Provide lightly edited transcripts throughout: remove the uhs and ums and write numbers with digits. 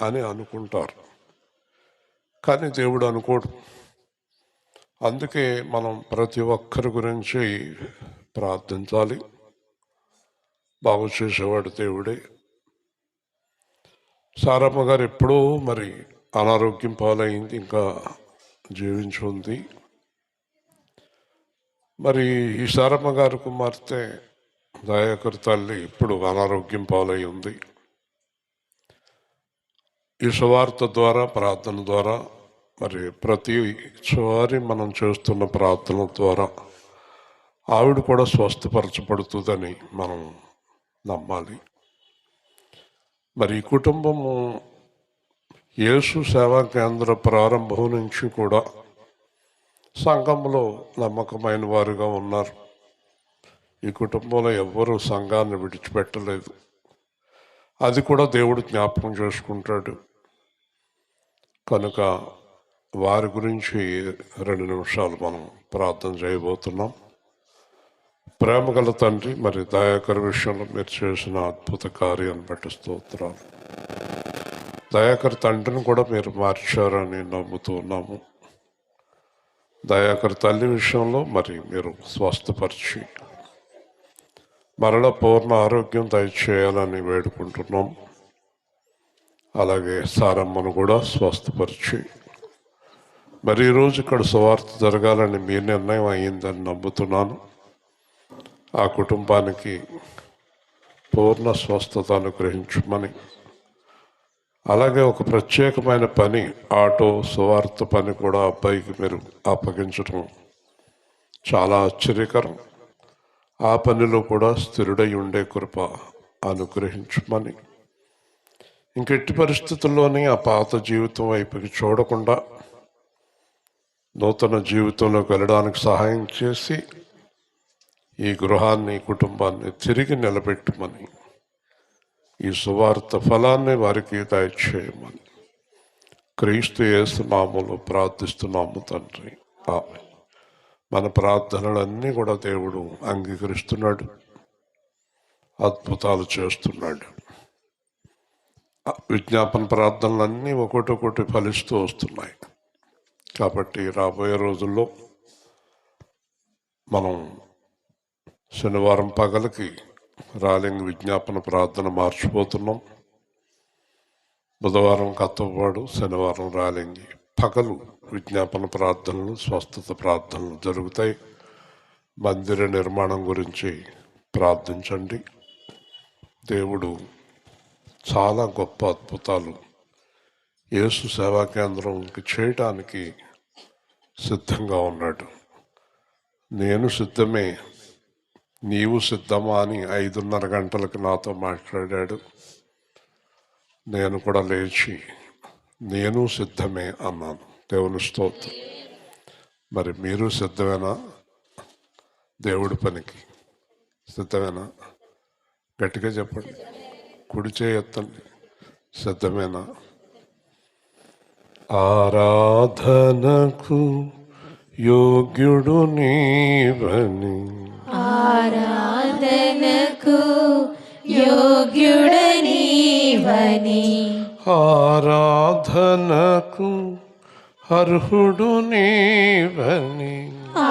అని అనుకుంటారు, కానీ దేవుడు అనుకోడు. అందుకే మనం ప్రతి ఒక్కరి గురించి ప్రార్థించాలి. బాగు చేసేవాడు దేవుడే. సారమ్మ గారు ఎప్పుడూ మరి అనారోగ్యం పాలైంది, ఇంకా జీవించి ఉంది. మరి ఈ సారమ్మ గారి కుమార్తె దయాకర్ తల్లి ఇప్పుడు అనారోగ్యం పాలై ఉంది. ఈ సువార్త ద్వారా, ప్రార్థన ద్వారా, మరి ప్రతిసారి మనం చేస్తున్న ప్రార్థన ద్వారా ఆవిడ కూడా స్వస్థపరచబడుతుందని మనం నమ్మాలి. మరి ఈ కుటుంబము యేసు సేవా కేంద్ర ప్రారంభం నుంచి కూడా సంఘంలో నమ్మకమైన వారుగా ఉన్నారు. ఈ కుటుంబంలో ఎవ్వరూ సంఘాన్ని విడిచిపెట్టలేదు. అది కూడా దేవుడు జ్ఞాపకం చేసుకుంటాడు. కనుక వారి గురించి 2 నిమిషాలు మనం ప్రార్థన చేయబోతున్నాం. ప్రేమగల తండ్రి, మరి దయాకర్ విషయంలో మీరు చేసిన అద్భుత కార్యాన్ని బట్టి స్తోత్రాలు. దయాకర్ తండ్రిని కూడా మీరు మార్చారని నమ్ముతూ ఉన్నాము. దయాకర్ తల్లి విషయంలో మరి మీరు స్వస్థపరిచి మరలా పూర్ణ ఆరోగ్యం దయచేయాలని వేడుకుంటున్నాం. అలాగే సారమ్మను కూడా స్వస్థపరిచి మరి ఈరోజు ఇక్కడ సువార్త జరగాలని మీ నిర్ణయం అయ్యిందని నమ్ముతున్నాను. ఆ కుటుంబానికి పూర్ణ స్వస్థత అనుగ్రహించమని, అలాగే ఒక ప్రత్యేకమైన పని, ఆటో సువార్త పని కూడా అబ్బాయికి మీరు అప్పగించడం చాలా ఆశ్చర్యకరం. ఆ పనిలో కూడా స్థిరుడై ఉండే కృప అనుగ్రహించమని, ఇంకెట్టి పరిస్థితుల్లోని ఆ పాత జీవితం వైపుకి చూడకుండా నూతన జీవితంలోకి వెళ్ళడానికి సహాయం చేసి ఈ గృహాన్ని, కుటుంబాన్ని తిరిగి నిలబెట్టమని, ఈ సువార్త ఫలాన్ని వారికి దయచేయమని క్రీస్తు యేసు నామములో ప్రార్థిస్తున్నాము తండ్రి, ఆమేన్. మన ప్రార్థనలన్నీ కూడా దేవుడు అంగీకరిస్తున్నాడు, అద్భుతాలు చేస్తున్నాడు. విజ్ఞాపన ప్రార్థనలన్నీ ఒకటొకటి ఫలిస్తూ వస్తున్నాయి. కాబట్టి రాబోయే రోజుల్లో మనం శనివారం పగలకి రాలింగ్ విజ్ఞాపన ప్రార్థన మార్చిపోతున్నాం. బుధవారం కత్తపాడు, శనివారం రాలింగి పగలు విజ్ఞాపన ప్రార్థనలు, స్వస్థత ప్రార్థనలు జరుగుతాయి. మందిర నిర్మాణం గురించి ప్రార్థించండి. దేవుడు చాలా గొప్ప అద్భుతాలు యేసు సేవా కేంద్రంకి చేయటానికి సిద్ధంగా ఉన్నాడు. నేను సిద్ధమే, నీవు సిద్ధమా అని 5:30 గంటలకు నాతో మాట్లాడాడు. నేను కూడా లేచి నేను సిద్ధమే అన్నాను. దేవుని స్తోత్రం. మరి మీరు సిద్ధమేనా? దేవుడి పనికి సిద్ధమేనా? గట్టిగా చెప్పండి, కుడి చేయొత్తండి. సిద్ధమేనా? ఆరాధనకు యోగ్యుడు నీవని, ఆరాధనకు యోగ్యుడనీవని, ఆరాధనకు అర్హుడు నీవని,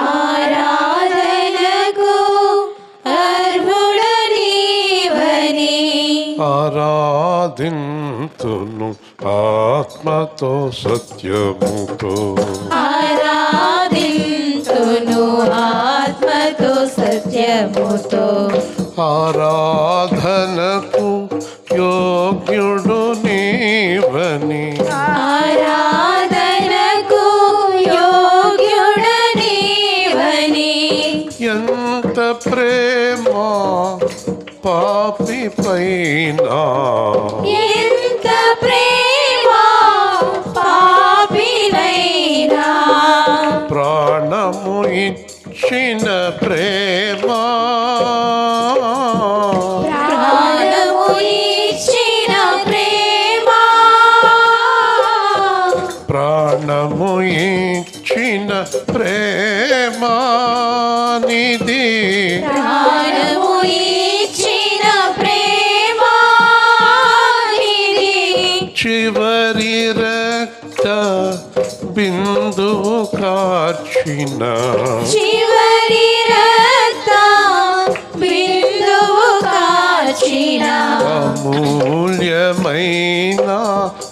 ఆరాధనకు అర్హుడనీవని, ఆరాధింతును ఆత్మతో సత్యముతో, ఆరాధింతును ఆత్మతో సత్యముతో, ఆరాధనకు యోగ్యుడు నీవని, ఆరాధనకు యోగ్యుడనీవని, ఎంత ప్రేమ పాపి పైన, ఎంత ప్రేమ పాపినైనా, ప్రాణము ఇచ్చిన ప్రేమ, ప్రాణము ఇచ్చిన ప్రేమ, ప్రాణము ఇచ్చిన ప్రేమ నిధి, ప్రాణము ఇచ్చిన ప్రేమ నిధి, చివరి చివరి రక్త బిందువు కార్చిన చివరి రక్త బిందువు కాచిన అమూల్యమైన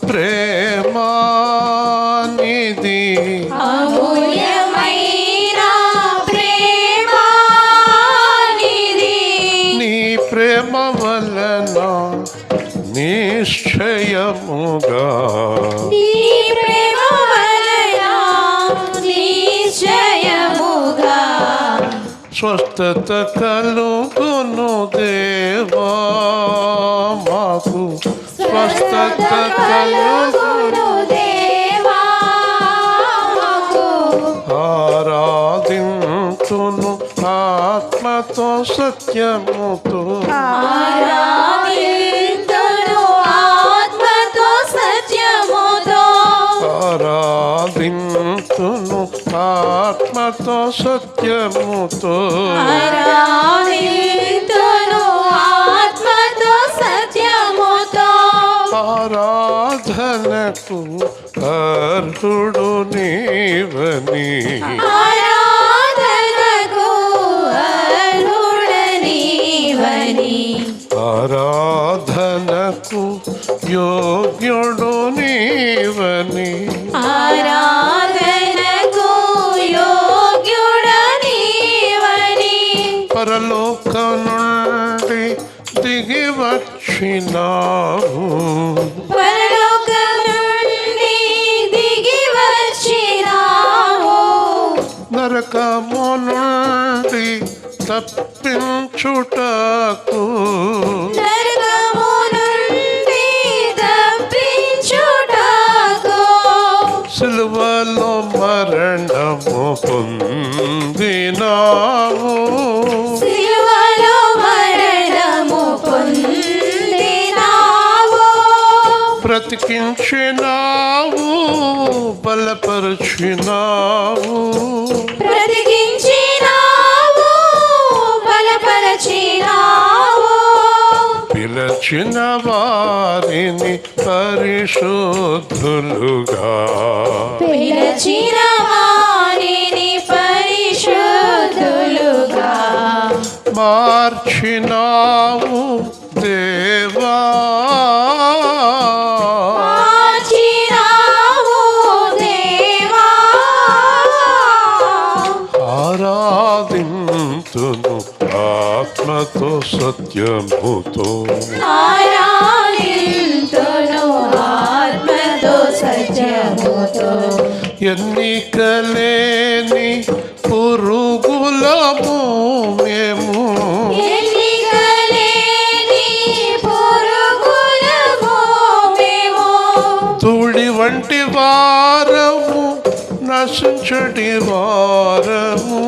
ప్రేమానిధి అమూల్యమైన ప్రేమానిధి నీ ప్రేమ వలన నిశ్చయముగా నీ ప్రేమ వలన నిశ్చయముగా స్వస్థత కలుగును దేవా మాకు స్వస్థత కలుగును దేవా మాకు ఆరాధింతును ఆత్మతో సత్యముతో ఆరాధింతును ఆత్మతో సత్యముతో ఆరాధింతును ఆత్మతో సత్యముతో ఆరాధింతును ఆత్మతో సత్యముతో ఆరాధనకు అర్హుడు నీవని ఆరాధనకు అర్హుడనీవని ఆరాధనకు యోగ్యుడు నీవని ఆరాధనకు యోగ్యుడనీవని పరలోకం నుండి దిగి వచ్చినావు పరలోకం నుండి దిగి వచ్చినావు నరకము నుండి తప్పించుటకు నరకము నుండి తప్పించుటకు సిలువలో మరణము పొందినావు సిలువలో మరణము పొందినావు బ్రతికించినావు బలపరిచినావు బ్రతికించినావు బలపరచినావు పిలచిన వారిని పరిశుద్ధులుగా పిలచిన వారిని పరిశుద్ధులుగా మార్చినావు దేవా మార్చినావు దేవా ఆరాధింతును ఆత్మతో సత్యముతో ఆరాధింతును ఆత్మతో సత్యముతో ఎన్నికలేని పురుగులము మేము ఎన్నికలేని పురుగులము మేము ధూళి వంటి వారము నశించటి వారము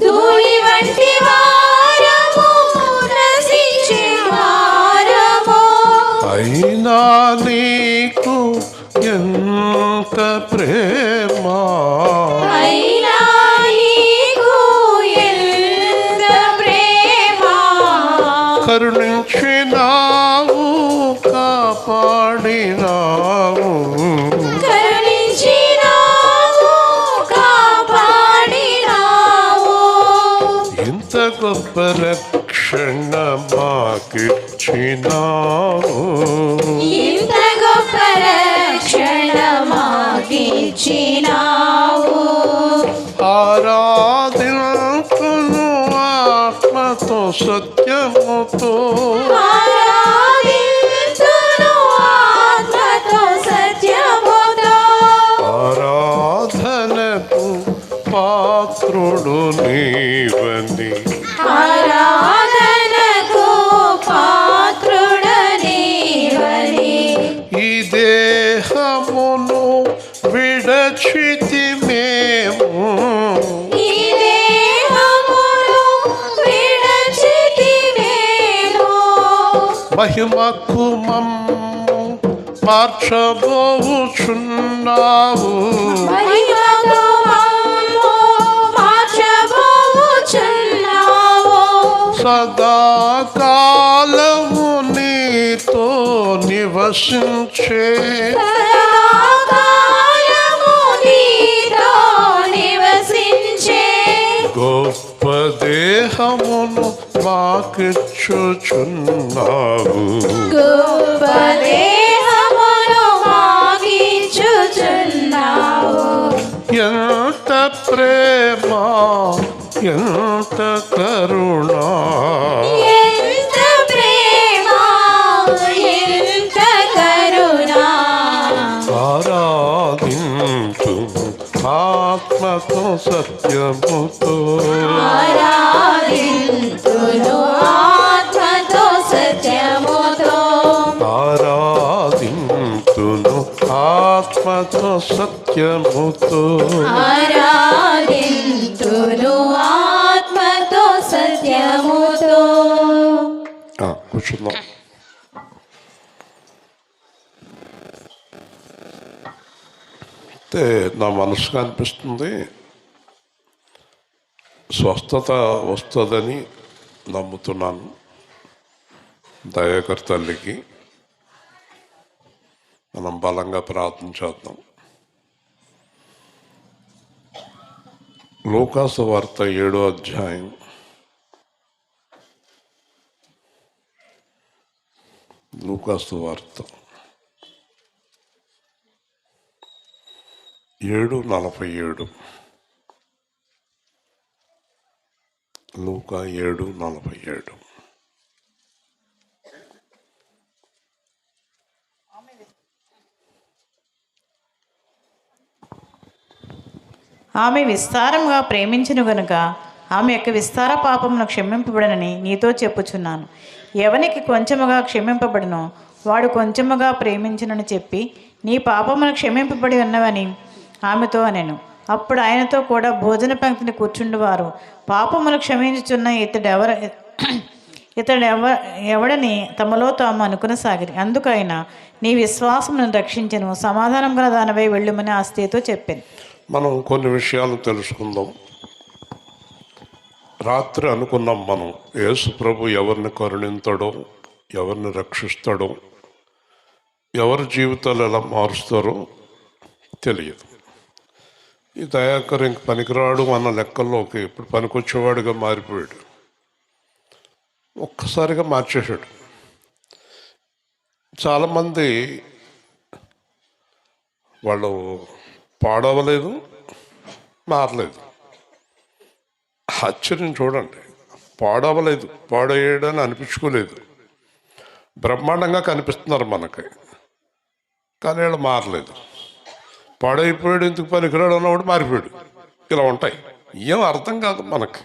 ధూళి వంటి వారము నశించే వారము అయినా నీకు ఎంత ప్రేమ అయినా నీకు ఎంత ప్రేమ కరుణించినావు కాపాడినావు కరుణించినావు కాపాడినావు ఇంత గొప్ప రక్షణ మాకిచ్చినావు ఇంత గొప్ప రక్షణ మాకిచ్చినావు ఆరాధింతును ఆత్మతో సత్యముతో ఆరాధింతును ఆత్మతో సత్యముతో ఆరాధనకు పాత్రుడు నీవని ఆరాధనకు పాత్రుడనీవని ఈ దేహమును విడచితి మేము ఈ దేహమును విడచితివేమో మహిమకు మమ్ము మార్చబోచున్నావు మహిమతో మమ్ము మార్చబోచున్నావు సదాకాలము నీ నీతో నివసించే సదాకాలము నీతో నివసించే గొప్ప దేహమును మాకిచ్చుచున్నావు. గొప్ప దేహమును మాకిచ్చుచున్నావు. ఎంత ప్రేమ, ఎంత కరుణ, ఎంత ప్రేమ, ఎంత కరుణ. ఆరాధించు ఆత్మతో సత్యముతో, ఆరాధింతును ఆత్మతో సత్యముతో. ఆరాధింతును ఆత్మతో సత్యముతో. ఆరాధింతును ఆత్మతో సత్యముతో. కూర్చుందాం. అయితే నా మనసుకు అనిపిస్తుంది, స్వస్థత వస్తుందని నమ్ముతున్నాను. దయాకర్ తల్లికి మనం బలంగా ప్రార్థన చేద్దాం. లూకాసు వార్త 7వ అధ్యాయం 7:47. లూకా 7:47. ఆమె విస్తారముగా ప్రేమించును గనుక ఆమె యొక్క విస్తార పాపమును క్షమింపబడనని నీతో చెప్పుచున్నాను. ఎవనికి కొంచెముగా క్షమింపబడునో వాడు కొంచెముగా ప్రేమించునని చెప్పి నీ పాపమును క్షమింపబడి ఉన్నవని ఆమెతో అనెను. అప్పుడు ఆయనతో కూడా భోజన పంక్తిని కూర్చుండువారు పాపములు క్షమించుచున్న ఎవడని తమలో తాము అనుకునసాగిరి. అందుకైనా నీ విశ్వాసమును రక్షించను, సమాధానం గల దానిపై వెళ్ళుమని ఆ స్త్రీతో చెప్పాను. మనం కొన్ని విషయాలు తెలుసుకుందాం. రాత్రి అనుకున్నాం మనం, యేసు ప్రభు ఎవరిని కరుణింతాడో, ఎవరిని రక్షిస్తాడో, ఎవరి జీవితాలు ఎలా మారుస్తారో తెలియదు. ఈ దయాకర్ ఇంక పనికిరాడు అన్న లెక్కల్లోకి ఇప్పుడు పనికొచ్చేవాడుగా మారిపోయాడు. ఒక్కసారిగా మార్చేశాడు. చాలామంది వాళ్ళు పాడవలేదు, మారలేదు. ఆశ్చర్యం చూడండి, పాడవలేదు, పాడేయడని అనిపించుకోలేదు, బ్రహ్మాండంగా కనిపిస్తున్నారు మనకి, కానీ వీళ్ళు మారలేదు. పాడైపోయాడు, ఎందుకు పనికిరాడు అన్నవాడు మారిపోయాడు. ఇలా ఉంటాయి, ఏం అర్థం కాదు మనకి,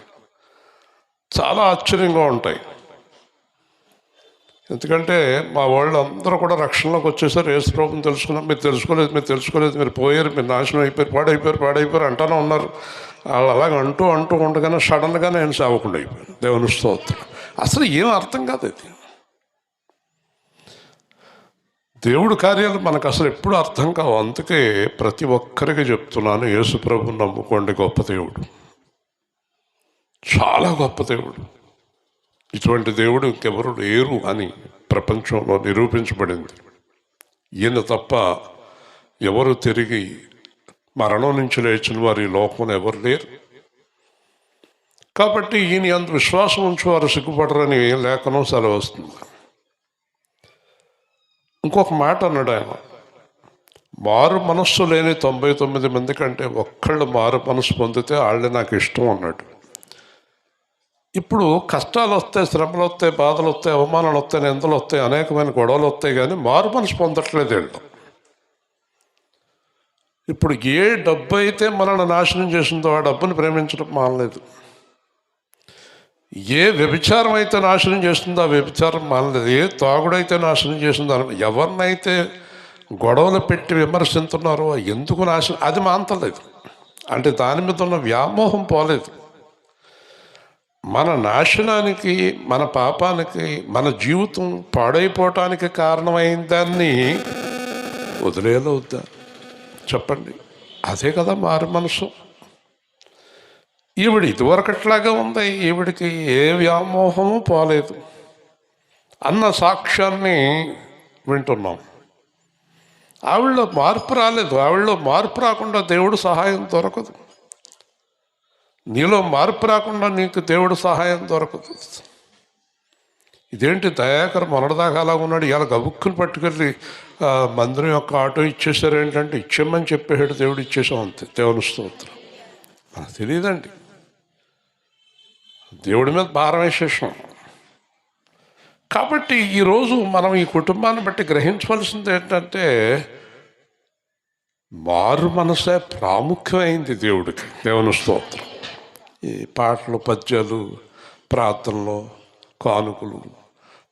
చాలా ఆశ్చర్యంగా ఉంటాయి. ఎందుకంటే మా వాళ్ళు అందరూ కూడా రక్షణలోకి వచ్చేసారు, యేసు ప్రభువుని తెలుసుకున్నాం. మీరు తెలుసుకోలేదు, మీరు పోయారు, మీరు నాశనం అయిపోయారు, పాడైపోయారు అంటానే ఉన్నారు. వాళ్ళు అలాగ అంటూ ఉండగానే సడన్గా నేను సేవకుండా అయిపోయాను. దేవుని స్తోత్రం. అసలు ఏం అర్థం కాదు ఇది. దేవుడి కార్యాలు మనకు అసలు ఎప్పుడు అర్థం కావు. అందుకే ప్రతి ఒక్కరికి చెప్తున్నాను, యేసు ప్రభువుని నమ్ముకోండి, గొప్ప దేవుడు, చాలా గొప్ప దేవుడు. ఇటువంటి దేవుడు ఇంకెవరు లేరు అని ప్రపంచంలో నిరూపించబడింది. ఈయన తప్ప ఎవరు తిరిగి మరణం నుంచి లేచిన వారు ఈ లోకంలో ఎవరు లేరు. కాబట్టి ఈయన అంత విశ్వాసం ఉంచి వారు సిగ్గుపడరని లేఖనం సెలవుస్తుంది. ఇంకొక మాట అన్నాడు ఆయన, మారు మనస్సు లేని 99 మంది కంటే ఒక్కళ్ళు మారు మనస్సు పొందితే వాళ్ళే నాకు ఇష్టం అన్నాడు. ఇప్పుడు కష్టాలు వస్తాయి, శ్రమలు వస్తాయి, బాధలు వస్తాయి, అవమానాలు వస్తాయి, నిందలు వస్తాయి, అనేకమైన గొడవలు వస్తాయి, కానీ మారు మనసు పొందట్లేదు వీళ్ళు. ఇప్పుడు ఏ డబ్బు అయితే మనల్ని నాశనం చేసిందో ఆ డబ్బుని ప్రేమించడం మానలేదు. ఏ వ్యభిచారం అయితే నాశనం చేస్తుందో ఆ వ్యభిచారం మానలేదు. ఏ తాగుడైతే నాశనం చేసిందో, ఎవరినైతే గొడవలు పెట్టి విమర్శిస్తున్నారో ఎందుకు నాశనం, అది మానతలేదు. అంటే దాని మీద ఉన్న వ్యామోహం పోలేదు. మన నాశనానికి, మన పాపానికి, మన జీవితం పాడైపోవటానికి కారణమైన దాన్ని వదిలేలా వద్దా చెప్పండి? అదే కదా మారు మనసు. ఈవిడ ఇదివరకట్లాగా ఉంది, ఈవిడికి ఏ వ్యామోహము పోలేదు. అన్న సాక్ష్యాన్ని వింటున్నాం. ఆవిడలో మార్పు రాలేదు. ఆవిడలో మార్పు రాకుండా దేవుడు సహాయం దొరకదు. నీలో మార్పు రాకుండా నీకు దేవుడు సహాయం దొరకదు. ఇదేంటి దయాకర్ మొన్నటిదాకా అలా ఉన్నాడు, ఇలా గబుక్కుని పట్టుకెళ్ళి మందిరం యొక్క ఆటో ఇచ్చేసారు ఏంటంటే, ఇచ్చేయమని చెప్పేసాడు దేవుడు, ఇచ్చేసాం అంతే. దేవుని స్తోత్రం. నాకు తెలియదండి, దేవుడి మీద భారం వేసేసాం. కాబట్టి ఈరోజు మనం ఈ కుటుంబాన్ని బట్టి గ్రహించవలసింది ఏంటంటే, మారు మనసే ప్రాముఖ్యమైంది దేవుడికి. దేవుని స్తోత్రం. ఈ పాటలు, పద్యాలు, ప్రార్థనలు, కానుకలు,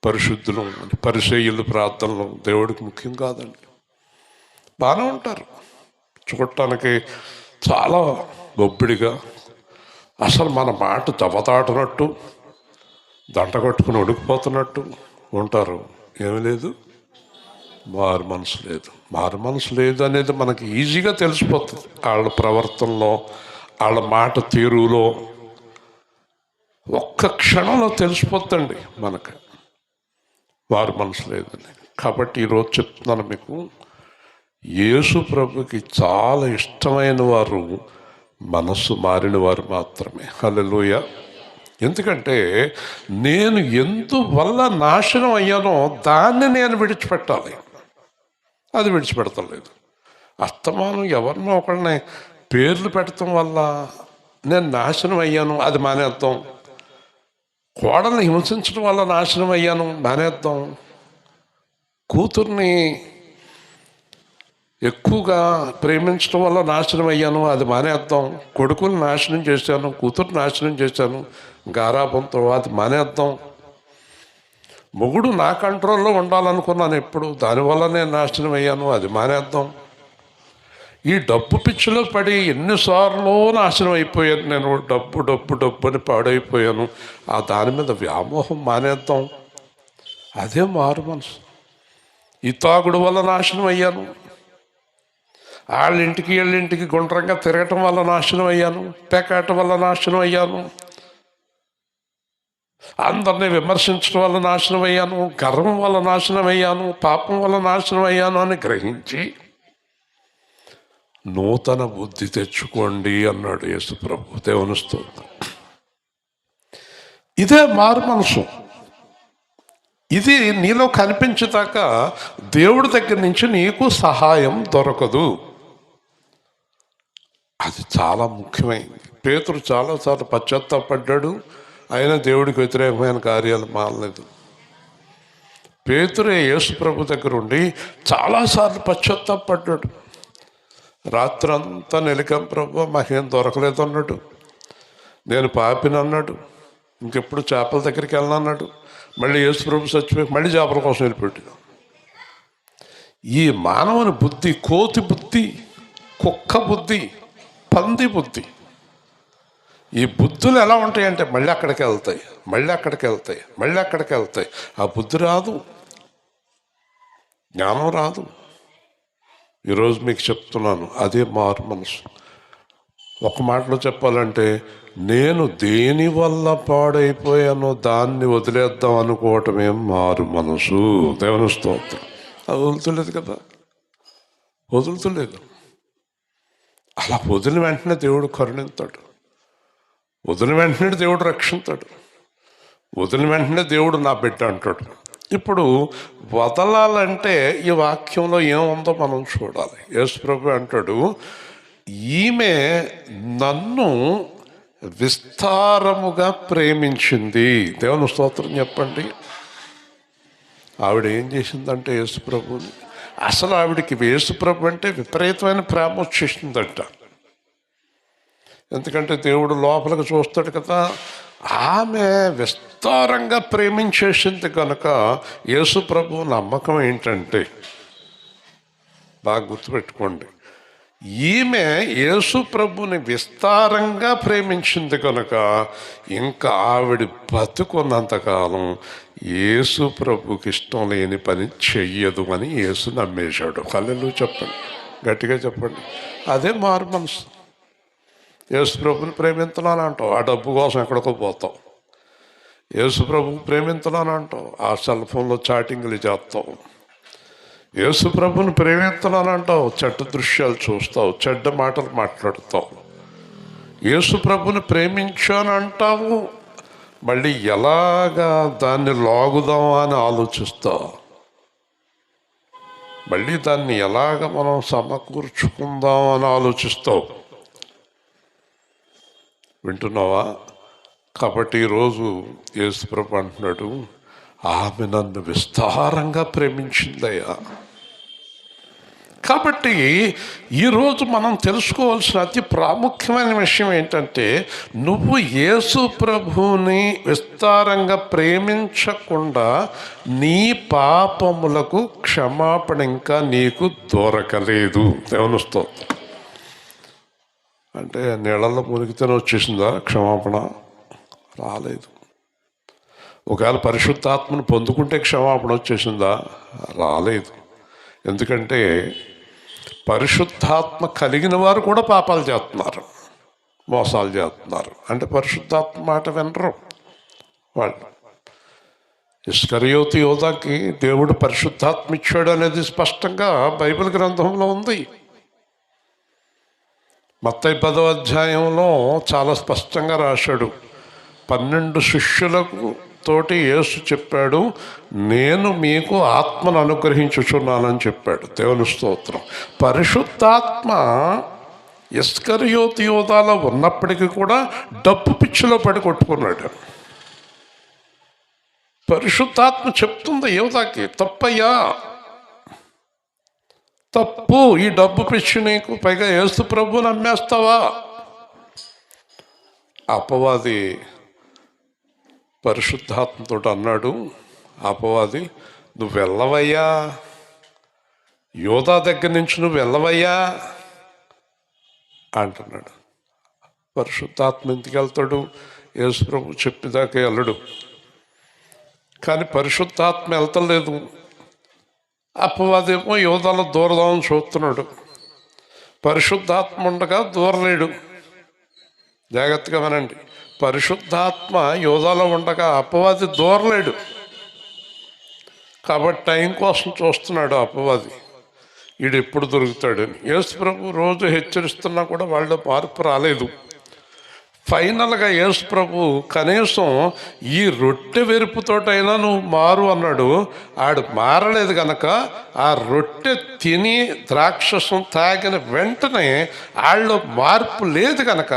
పరిశుద్ధులు, పరిసయ్యులు ప్రార్థనలు దేవుడికి ముఖ్యం కాదండి. బాగానే ఉంటారు, చూడటానికి చాలా బొబ్బిడిగా, అసలు మన మాట దెబ్బతాటనట్టు, దంట కట్టుకుని ఉడికిపోతున్నట్టు ఉంటారు. ఏమీ లేదు, మారు మనసు లేదు. మారు మనసు లేదు అనేది మనకి ఈజీగా తెలిసిపోతుంది. వాళ్ళ ప్రవర్తనలో, వాళ్ళ మాట తీరులో ఒక్క క్షణంలో తెలిసిపోతుందండి మనకు వారు మనసు లేదని. కాబట్టి ఈరోజు చెప్తున్నాను మీకు, యేసు ప్రభుకి చాలా ఇష్టమైన వారు మనస్సు మారిన వారు మాత్రమే. హల్లెలూయా. ఎందుకంటే నేను ఎందువల్ల నాశనం అయ్యానో దాన్ని నేను విడిచిపెట్టాలి. అది విడిచిపెడతలేదు. అస్తమానం ఎవరినో ఒకళ్ళని పేర్లు పెట్టడం వల్ల నేను నాశనం అయ్యాను, అది మానేద్దాం. కోడల్ని హింసించడం వల్ల నాశనం అయ్యాను, మానేద్దాం. కూతుర్ని ఎక్కువగా ప్రేమించడం వల్ల నాశనం అయ్యాను, అది మానేద్దాం. కొడుకుని నాశనం చేశాను, కూతురు నాశనం చేశాను గారాబంతో, అది మానేద్దాం. మొగుడు నా కంట్రోల్లో ఉండాలనుకున్నాను ఎప్పుడు, దానివల్ల నేను నాశనం అయ్యాను, అది మానేద్దాం. ఈ డబ్బు పిచ్చిలో పడి ఎన్నిసార్లు నాశనం అయిపోయాను నేను. డబ్బు డబ్బు డబ్బు అని పాడైపోయాను. ఆ దాని మీద వ్యామోహం మానేద్దాం. అదే మారు మనసు. ఈ తాగుడు వల్ల నాశనం అయ్యాను, వాళ్ళింటికి వీళ్ళింటికి గుండ్రంగా తిరగటం వల్ల నాశనం అయ్యాను, పేకాట వల్ల నాశనం అయ్యాను, అందరినీ విమర్శించడం వల్ల నాశనం అయ్యాను, గర్వం వల్ల నాశనం అయ్యాను, పాపం వల్ల నాశనం అయ్యాను అని గ్రహించి నూతన బుద్ధి తెచ్చుకోండి అన్నాడు యేసు ప్రభు. దేవుని స్తోత్రం. ఇదే మారు మనసు. ఇది నీలో కనిపించేదాకా దేవుడి దగ్గర నుంచి నీకు సహాయం దొరకదు. అది చాలా ముఖ్యమైనది. పేతురు చాలాసార్లు పశ్చాత్తాపడ్డాడు, అయినా దేవుడికి వ్యతిరేకమైన కార్యాలు మానలేదు. పేతురే యేసు ప్రభు దగ్గర ఉండి చాలాసార్లు పశ్చాత్తాపడ్డాడు. రాత్రంతా నిలికాం ప్రభు, మాకేం దొరకలేదు అన్నాడు. నేను పాపిని అన్నాడు. ఇంకెప్పుడు చేపల దగ్గరికి వెళ్ళనన్నాడు. మళ్ళీ యేసు ప్రభు చచ్చిపోయి మళ్ళీ చేపల కోసం వెళ్ళిపోయాడు. ఈ మానవుని బుద్ధి కోతి బుద్ధి, కుక్క బుద్ధి, పంది బుద్ధి. ఈ బుద్ధులు ఎలా ఉంటాయంటే మళ్ళీ అక్కడికి వెళ్తాయి, మళ్ళీ అక్కడికి వెళ్తాయి, మళ్ళీ అక్కడికి వెళ్తాయి. ఆ బుద్ధి రాదు, జ్ఞానం రాదు. ఈరోజు మీకు చెప్తున్నాను, అదే మారు మనసు. ఒక మాటలో చెప్పాలంటే, నేను దేని వల్ల పాడైపోయానో దాన్ని వదిలేద్దాం అనుకోవటమే మారు మనసు. దేవుని స్తోత్రం. అది వదులుతలేదు కదా, వదులుతలేదు. అలా వదిలిన వెంటనే దేవుడు కరుణిస్తాడు, వదిలిన వెంటనే దేవుడు రక్షిస్తాడు, వదిలిన వెంటనే దేవుడు నా బిడ్డ అంటాడు. ఇప్పుడు వదలాలంటే ఈ వాక్యంలో ఏముందో మనం చూడాలి. యేసు ప్రభు అంటాడు, ఈమె నన్ను విస్తారముగా ప్రేమించింది. దేవుని స్తోత్రం చెప్పండి. ఆవిడ ఏం చేసిందంటే యేసు ప్రభుని, అసలు ఆవిడికి యేసు ప్రభు అంటే విపరీతమైన ప్రేమ వచ్చేసిందంట. ఎందుకంటే దేవుడు లోపలికి చూస్తాడు కదా. ఆమె విస్తారంగా ప్రేమించేసింది కనుక యేసు ప్రభు నమ్మకం ఏంటంటే, బాగా గుర్తుపెట్టుకోండి, ఈమె యేసు ప్రభుని విస్తారంగా ప్రేమించింది కనుక ఇంకా ఆవిడ బతుకున్నంతకాలం యేసు ప్రభుకి ఇష్టం లేని పని చెయ్యదు అని యేసు నమ్మేశాడు. హల్లెలూయా చెప్పండి, గట్టిగా చెప్పండి. అదే మారు మనసు. యేసు ప్రభుని ప్రేమించాలని అంటావు, ఆ డబ్బు కోసం ఎక్కడికో పోతావు. యేసు ప్రభు ప్రేమించడాని అంటావు, ఆ సెల్ ఫోన్లో చాటింగ్లు చేస్తావు. యేసు ప్రభుని ప్రేమించడానంటావు, చెడ్డ దృశ్యాలు చూస్తావు, చెడ్డ మాటలు మాట్లాడుతావు. యేసు ప్రభుని ప్రేమించానంటావు, మళ్ళీ ఎలాగా దాన్ని లాగుదామా అని ఆలోచిస్తావు. మళ్ళీ దాన్ని ఎలాగ మనం సమకూర్చుకుందాం అని ఆలోచిస్తావు. వింటున్నావా? కాబట్టి ఈరోజు యేసుప్రభు అంటున్నాడు, ఆమె నన్ను విస్తారంగా ప్రేమించిందయ్యా. కాబట్టి ఈరోజు మనం తెలుసుకోవాల్సిన అతి ప్రాముఖ్యమైన విషయం ఏంటంటే, నువ్వు యేసు ప్రభువుని విస్తారంగా ప్రేమించకుండా నీ పాపములకు క్షమాపణ ఇంకా నీకు దొరకలేదు. దేవుని స్తోత్రం. అంటే నీళ్ళల్లో మునిగితేనే వచ్చేసిందా క్షమాపణ? రాలేదు. ఒకవేళ పరిశుద్ధాత్మను పొందుకుంటే క్షమాపణ వచ్చేసిందా? రాలేదు. ఎందుకంటే పరిశుద్ధాత్మ కలిగిన వారు కూడా పాపాలు చేస్తున్నారు, మోసాలు చేస్తున్నారు. అంటే పరిశుద్ధాత్మ మాట వినరు వాళ్ళు. ఇస్కరియోతు యోధాకి దేవుడు పరిశుద్ధాత్మ ఇచ్చాడు అనేది స్పష్టంగా బైబిల్ గ్రంథంలో ఉంది. మత్తయి 10వ అధ్యాయంలో చాలా స్పష్టంగా రాశాడు. 12 శిష్యులకు తోటి యేసు చెప్పాడు, నేను మీకు ఆత్మను అనుగ్రహించుచున్నానని చెప్పాడు. దేవుని స్తోత్రం. పరిశుద్ధాత్మ ఇస్కరియోతు యోధాలో ఉన్నప్పటికీ కూడా డబ్బు పిచ్చిలో పడి కొట్టుకున్నాడు. పరిశుద్ధాత్మ చెప్తుంది యోధాకి, తప్పయ్యా, తప్పు, ఈ డబ్బు పిచ్చి నీకు, పైగా యేసు ప్రభువుని నమ్మేస్తావా? అపవాది పరిశుద్ధాత్మతో అన్నాడు, అపవాది, నువ్వు వెళ్ళవయ్యా, యోధా దగ్గర నుంచి నువ్వు వెళ్ళవయ్యా అంటున్నాడు. పరిశుద్ధాత్మ ఎందుకు వెళ్తాడు? యేసు ప్రభు చెప్పేదాకా వెళ్ళడు. కానీ పరిశుద్ధాత్మ వెళ్తలేదు. అపవాదేమో యోధాలో దూరదామని చూస్తున్నాడు. పరిశుద్ధాత్మ ఉండగా దూరలేడు. జాగ్రత్తగా వినండి. పరిశుద్ధాత్మ యోధాలో ఉండగా అపవాది దూరలేడు. కాబట్టి టైం కోసం చూస్తున్నాడు అపవాది, వీడు ఎప్పుడు దొరుకుతాడని. యేసు ప్రభు రోజు హెచ్చరిస్తున్నా కూడా వాళ్ళ మార్పు రాలేదు. ఫైనల్గా యేసు ప్రభు కనీసం ఈ రొట్టె వెరుపుతోటైనా నువ్వు మారు అన్నాడు. ఆడు మారలేదు కనుక ఆ రొట్టె తిని ద్రాక్షసం తాగిన వెంటనే వాళ్ళలో మార్పు లేదు కనుక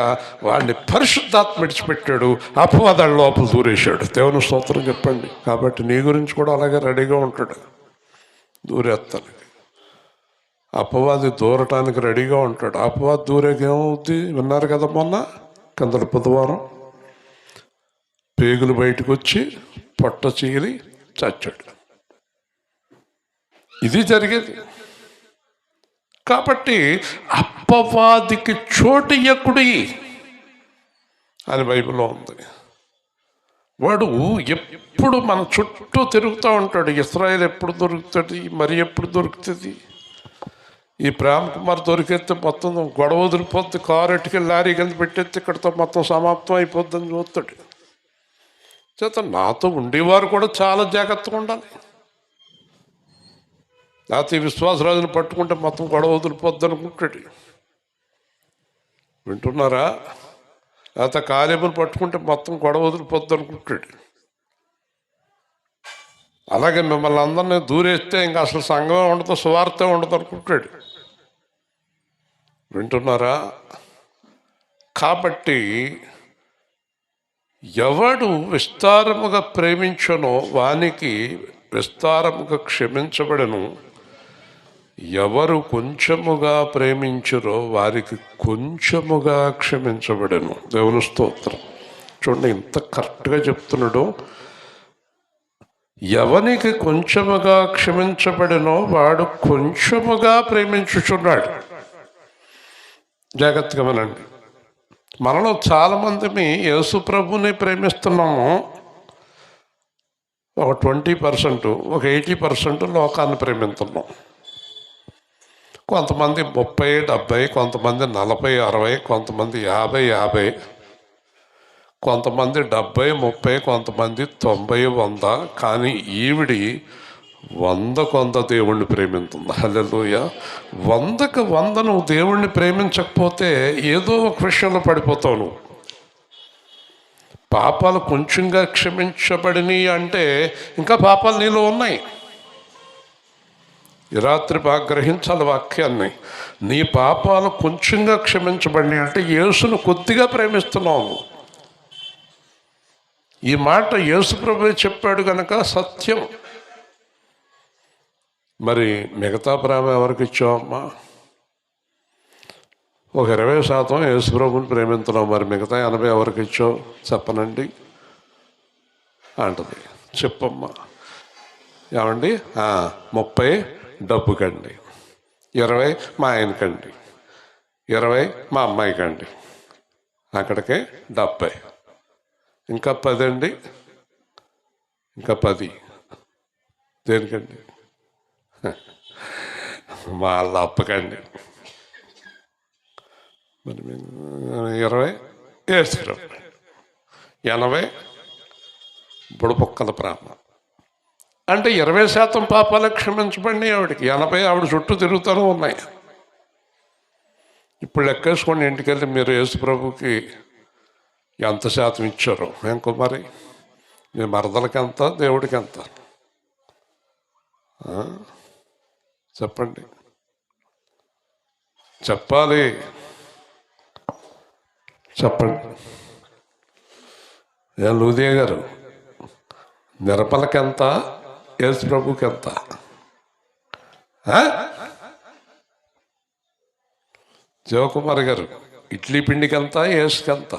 వాడిని పరిశుద్ధాత్మ విడిచిపెట్టాడు. అపవాదాల లోపల దూరేశాడు. దేవుని స్తోత్రం చెప్పండి. కాబట్టి నీ గురించి కూడా అలాగే రెడీగా ఉంటాడు, దూరేస్తాను. అపవాది దూరటానికి రెడీగా ఉంటాడు. అపవాది దూరేగా ఏమవుద్ది? విన్నారు కదా మొన్న కిందటి బుధవారం, పేగులు బయటకు వచ్చి పొట్ట చీరి చచ్చాడు. ఇది జరిగేది. కాబట్టి అపవాదికి చోటియ్యకుడి అని బైబిల్లో ఉంది. వాడు ఎప్పుడు మన చుట్టూ తిరుగుతూ ఉంటాడు. ఇస్రాయేల్ ఎప్పుడు దొరుకుతుంది, మరి ఎప్పుడు దొరుకుతుంది? ఈ ప్రేమ్ కుమార్ దొరికేస్తే మొత్తం గొడవ వదిలిపోద్ది, కారు ఎట్టుకెళ్ళి లారీ కింద పెట్టేస్తే ఇక్కడితో మొత్తం సమాప్తం అయిపోద్దని చూస్తాడు. చేత నాతో ఉండేవారు కూడా చాలా జాగ్రత్తగా ఉండాలి. లేకపోతే విశ్వాసరాజుని పట్టుకుంటే మొత్తం గొడవ వదిలిపోద్ది అనుకుంటాడు. వింటున్నారా? లేకపోతే కాలేబుని పట్టుకుంటే మొత్తం గొడవ వదిలిపోద్ది అనుకుంటాడు. అలాగే మిమ్మల్ని అందరినీ దూరేస్తే ఇంకా అసలు సంఘం ఉండదు, సువార్త ఉండదు అనుకుంటాడు. వింటున్నారా? కాబట్టి ఎవడు విస్తారముగా ప్రేమించనో వానికి విస్తారముగా క్షమించబడను, ఎవరు కొంచెముగా ప్రేమించరో వారికి కొంచెముగా క్షమించబడను. దేవుని స్తోత్రం. చూడండి ఇంత కరెక్ట్గా చెప్తున్నాడు. ఎవనికి కొంచెముగా క్షమించబడినో వాడు కొంచెముగా ప్రేమించుచున్నాడు. జాగ్రత్తగా వినండి. మనలో చాలామంది యేసు ప్రభుని ప్రేమిస్తున్నాము. ఒక 20%, ఒక 80% లోకాన్ని ప్రేమిస్తున్నాం. కొంతమంది 30, 70, కొంతమంది 40, 60, కొంతమంది 50, కొంతమంది 70, 30, కొంతమంది 90, 100. కానీ ఈవిడి 100 దేవుణ్ణి ప్రేమిస్తుంది. హల్లెలూయా. 100 నువ్వు దేవుణ్ణి ప్రేమించకపోతే ఏదో ఒక విషయంలో పడిపోతావు నువ్వు. పాపాలు కొంచెంగా క్షమించబడినాయి అంటే ఇంకా పాపాలు నీలో ఉన్నాయి. ఈ రాత్రి బాగా గ్రహించాలి వాక్యాన్ని. నీ పాపాలు కొంచెంగా క్షమించబడినాయి అంటే యేసును కొద్దిగా ప్రేమిస్తున్నావు. ఈ మాట యేసు ప్రభువే చెప్పాడు కనుక సత్యం. మరి మిగతా ప్రేమ ఎవరికి ఇచ్చావమ్మా? ఒక 20% యేసు ప్రభుని ప్రేమిస్తున్నావు, మరి మిగతా 80 ఎవరికి ఇచ్చావు చెప్పనండి అంటది. చెప్పమ్మా. ఏమండి? 30 డబ్బుకండి, 20 మా ఆయనకండి, 20 మా అమ్మాయికండి, అక్కడికే 70. ఇంకా 10 అండి, ఇంకా 10 దేనికండి? వాళ్ళ అప్పకండి. మరి 20 వేసుకురావు, 80 బుడపొక్కల ప్రేమ. అంటే 20% పాపాలు క్షమించబడి ఆవిడకి, 80 ఆవిడ చుట్టూ తిరుగుతూనే ఉన్నాయి. ఇప్పుడు లెక్కేసుకోండి ఇంటికెళ్ళి మీరు యేసు ప్రభుకి ఎంత శాతం ఇచ్చారు. ఇంకో మరి మీ మరదలకి ఎంత, దేవుడికి ఎంత చెప్పండి, చెప్పాలి, చెప్పండి. లూదియా గారు, నిర్మలకి ఎంత, యేసు ప్రభుకి ఎంత? శివకుమార్ గారు, ఇడ్లీ పిండికి ఎంత, యేసుకి ఎంత?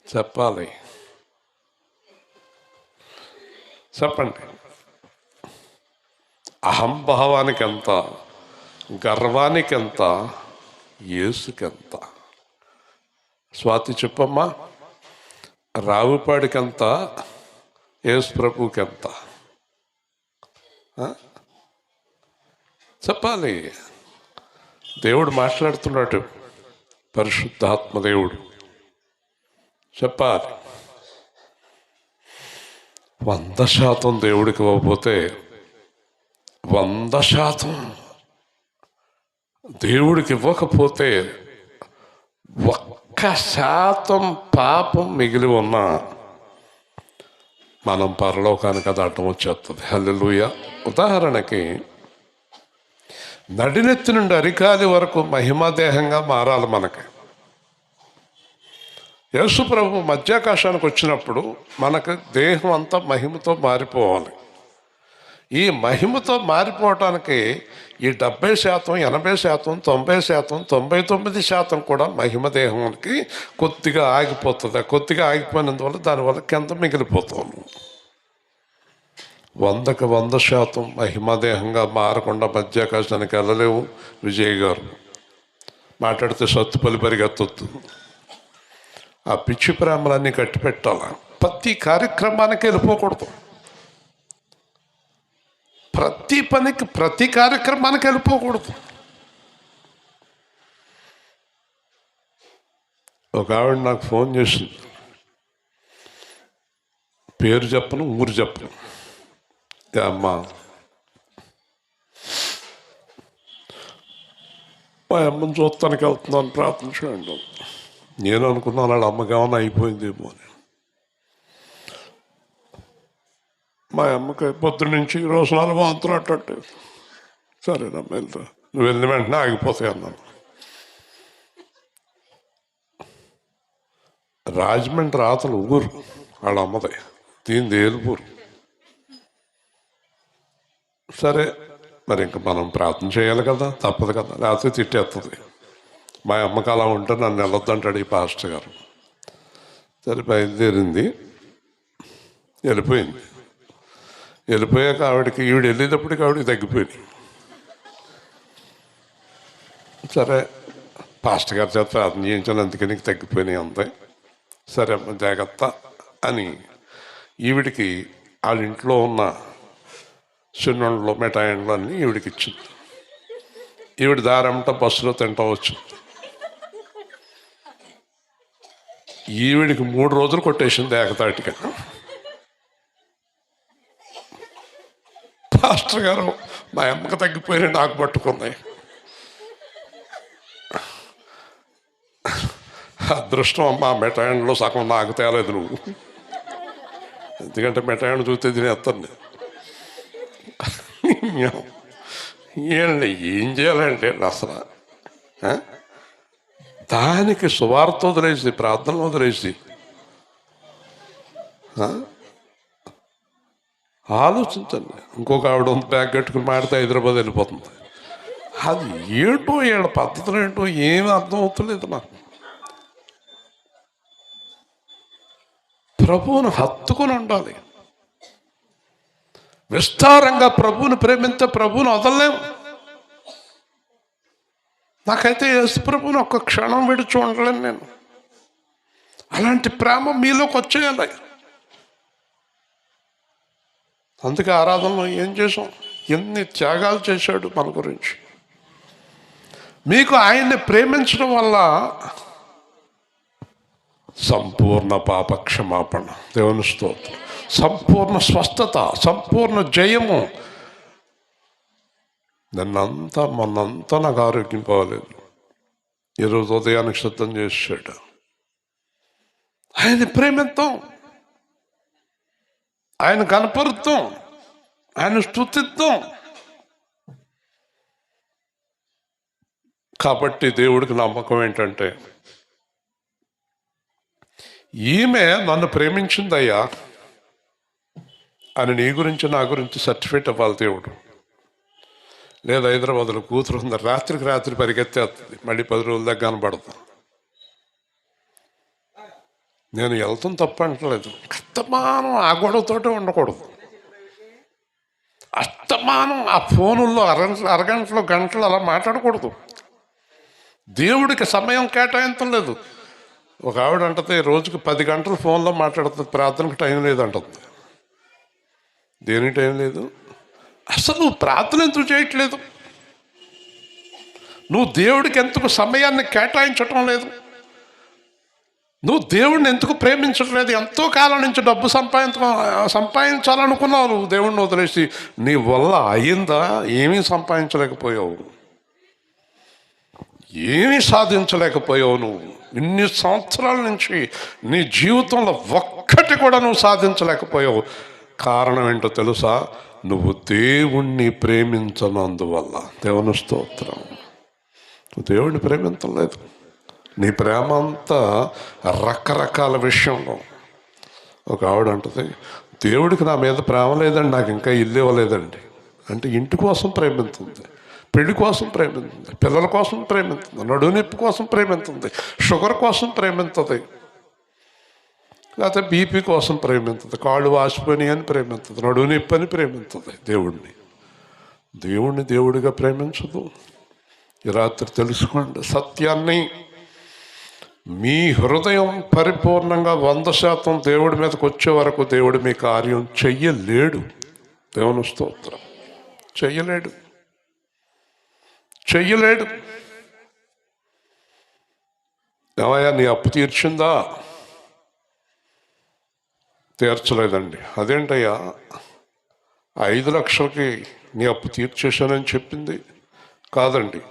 చెప్పాలి, చెప్పండి. అహంభావానికి ఎంత, గర్వానికి ఎంత, యేసుకి ఎంత? స్వాతి చెప్పమ్మా. రావుపాడికి ఎంత, యేసు ప్రభుకి ఎంత? చెప్పాలి. దేవుడు మాట్లాడుతున్నాడు, పరిశుద్ధాత్మ దేవుడు చెప్పాలి. 100% దేవుడికి ఇవ్వకపోతే 100% దేవుడికి ఇవ్వకపోతే 1% పాపం మిగిలి ఉన్నా మనం పరలోకానికి అది అడ్డం వచ్చేస్తుంది. హల్లెలూయా. ఉదాహరణకి నడినెత్తి నుండి అరికాలి వరకు మహిమాదేహంగా మారాలి మనకి. యేసు ప్రభు మధ్యాకాశానికి వచ్చినప్పుడు మనకు దేహం అంతా మహిమతో మారిపోవాలి. ఈ మహిమతో మారిపోవటానికి ఈ 70%, 80%, 90%, 99% కూడా మహిమ దేహానికి కొద్దిగా ఆగిపోతుంది. కొద్దిగా ఆగిపోయినందువల్ల దానివల్ల కింద మిగిలిపోతాము. 100కి 100% మహిమదేహంగా మారకుండా మధ్యాకాశానికి వెళ్ళలేవు. విజయ్ గారు మాట్లాడితే సత్తుపల్లి పరిగెత్తొద్దు. ఆ పిచ్చి ప్రేమలన్నీ కట్టి పెట్టాల. ప్రతి కార్యక్రమానికి వెళ్ళిపోకూడదు. ప్రతి పనికి, ప్రతి కార్యక్రమానికి వెళ్ళిపోకూడదు. ఒక ఆవిడ నాకు ఫోన్ చేసింది, పేరు చెప్పను, ఊరు చెప్పను. అమ్మా, మా అమ్మని చూస్తానికి వెళ్తున్నాను, ప్రార్థన చేయండి. నేను అనుకున్నాను వాళ్ళ అమ్మకి ఏమైనా అయిపోయిందేమో అని. మా అమ్మకి పొద్దున్న నుంచి 24 వాంతులు అట్టట్టు. సరేనమ్మా వెళ్తా, నువ్వు వెళ్ళిన వెంటనే ఆగిపోతాయి అన్నాను. రాజమండ్రి రాతలు ఊరు వాళ్ళ అమ్మది, దీని ఏలుపూరు. సరే మరి ఇంక మనం ప్రార్థన చేయాలి కదా, తప్పదు కదా, లేకపోతే తిట్టేస్తుంది. మా అమ్మకి అలా ఉంటే నన్ను వెళ్ళొద్దంటాడు ఈ పాస్టర్ గారు. సరే బయలుదేరింది, వెళ్ళిపోయింది. వెళ్ళిపోయాక ఆవిడకి, ఈవిడ వెళ్ళేటప్పటికి ఆవిడకి తగ్గిపోయింది. సరే పాస్టర్ గారి చేత ప్రార్థన చేయించాను, అందుకే నీకు తగ్గిపోయినాయి అంతే. సరే అమ్మ జాగ్రత్త అని ఈవిడికి వాళ్ళ ఇంట్లో ఉన్న చిన్నంలో మిఠాయిండ్లు అన్నీ ఈవిడికి ఇచ్చింది. ఈవిడ దారంతా బస్సులో తింటా వచ్చింది. ఈవిడికి 3 రోజులు కొట్టేసింది ఏకతాటిగా. పాస్టర్ గారు మా అమ్మకి తగ్గిపోయినాయి, నాకు పట్టుకున్నాయి. అదృష్టం అమ్మ, మెటాయండ్లో సగం నాకు తేలేదు నువ్వు, ఎందుకంటే మెటాయండ్ చూస్తే తినేస్తాను. ఏం చేయాలంటే అసలు దానికి సువార్త వదిలేసి, ప్రార్థన వదిలేసి ఆలోచించండి. ఇంకొక ఆవిడ బ్యాగ్ కట్టుకుని మాడితే హైదరాబాద్ వెళ్ళిపోతుంది. అది ఏంటో వీళ్ళ పద్ధతులు ఏంటో ఏమీ అర్థం అవుతలేదు నాకు. ప్రభువును హత్తుకొని ఉండాలి, విస్తారంగా ప్రభువుని ప్రేమించే ప్రభువును వదలలేము. నాకైతే యేసు ప్రభువుని ఒక్క క్షణం విడిచి ఉండలేను నేను. అలాంటి ప్రేమ మీలోకి వచ్చేయాలి. అందుకే ఆరాధనలో ఏం చేసాం, ఎన్ని త్యాగాలు చేశాడు మన గురించి. మీకు ఆయన్ని ప్రేమించడం వల్ల సంపూర్ణ పాప క్షమాపణ, దేవుని స్తోత్రం, సంపూర్ణ స్వస్థత, సంపూర్ణ జయము. మొన్నంతా నాకు ఆరోగ్యం పోలేదు, ఈరోజు ఉదయానికి సిద్ధం చేసాడు. ఆయన ప్రేమిద్దాం, ఆయన కనపరుద్దాం, ఆయన స్తుతిద్దాం. కాబట్టి దేవుడికి నమ్మకం ఏంటంటే, ఈమె నన్ను ప్రేమించిందయ్యా అని నీ గురించి నా గురించి సర్టిఫికేట్ ఇవ్వాలి దేవుడు. లేదా హైదరాబాద్లో కూతురు రాత్రికి రాత్రి పరిగెత్తేస్తుంది, మళ్ళీ 10 రోజుల దాకా కనబడతాం. నేను వెళ్తాం తప్ప అంటలేదు, అస్తమానం ఆ గొడవతోటే ఉండకూడదు. అస్తమానం ఆ ఫోనుల్లో అరగంటలో గంటలు అలా మాట్లాడకూడదు. దేవుడికి సమయం కేటాయించలేదు. ఒక ఆవిడ అంటది, రోజుకి 10 గంటలు ఫోన్లో మాట్లాడుతుంది, ప్రార్థనకు టైం లేదంటుంది. దేనికి టైం లేదు? అసలు నువ్వు ప్రార్థన ఎందుకు చేయట్లేదు? నువ్వు దేవుడికి ఎందుకు సమయాన్ని కేటాయించటం లేదు? నువ్వు దేవుడిని ఎందుకు ప్రేమించట్లేదు? ఎంతో కాలం నుంచి డబ్బు సంపాదించాలనుకున్నావు నువ్వు, దేవుడిని వదిలేసి. నీ వల్ల అయిందా? ఏమీ సంపాదించలేకపోయావు, ఏమీ సాధించలేకపోయావు. నువ్వు ఇన్ని సంవత్సరాల నుంచి నీ జీవితంలో ఒక్కటి కూడా నువ్వు సాధించలేకపోయావు. కారణం ఏంటో తెలుసా? నువ్వు దేవుణ్ణి ప్రేమించనందువల్ల. దేవుని స్తోత్రం. నువ్వు దేవుడిని ప్రేమించలేదు. నీ ప్రేమ అంతా రకరకాల విషయంలో. ఒక ఆవిడ అంటుంది, దేవుడికి నా మీద ప్రేమ లేదండి, నాకు ఇంకా ఇల్లు ఇవ్వలేదండి. అంటే ఇంటి కోసం ప్రేమిస్తుంది, పెళ్లి కోసం ప్రేమిస్తుంది, పిల్లల కోసం ప్రేమిస్తుంది, నడునొప్పి కోసం ప్రేమిస్తుంది, షుగర్ కోసం ప్రేమిస్తుంది, లేకపోతే బీపీ కోసం ప్రేమిస్తుంది, కాళ్ళు వాసిపోయి అని ప్రేమిస్తుంది, నడునొప్పి అని ప్రేమిస్తుంది. దేవుణ్ణి దేవుడిగా ప్రేమించదు. ఈ రాత్రి తెలుసుకోండి సత్యాన్ని. మీ హృదయం పరిపూర్ణంగా 100% దేవుడి మీదకి వచ్చే వరకు దేవుడు మీ కార్యం చెయ్యలేడు. దేవుని స్తోత్రం. చెయ్యలేడు. ఏమయ్యా నీ అప్పు తీర్చిందా? తీర్చలేదండి. అదేంటయ్యా 5 లక్షలకి నీ అప్పు తీర్చేశానని చెప్పింది? కాదండి,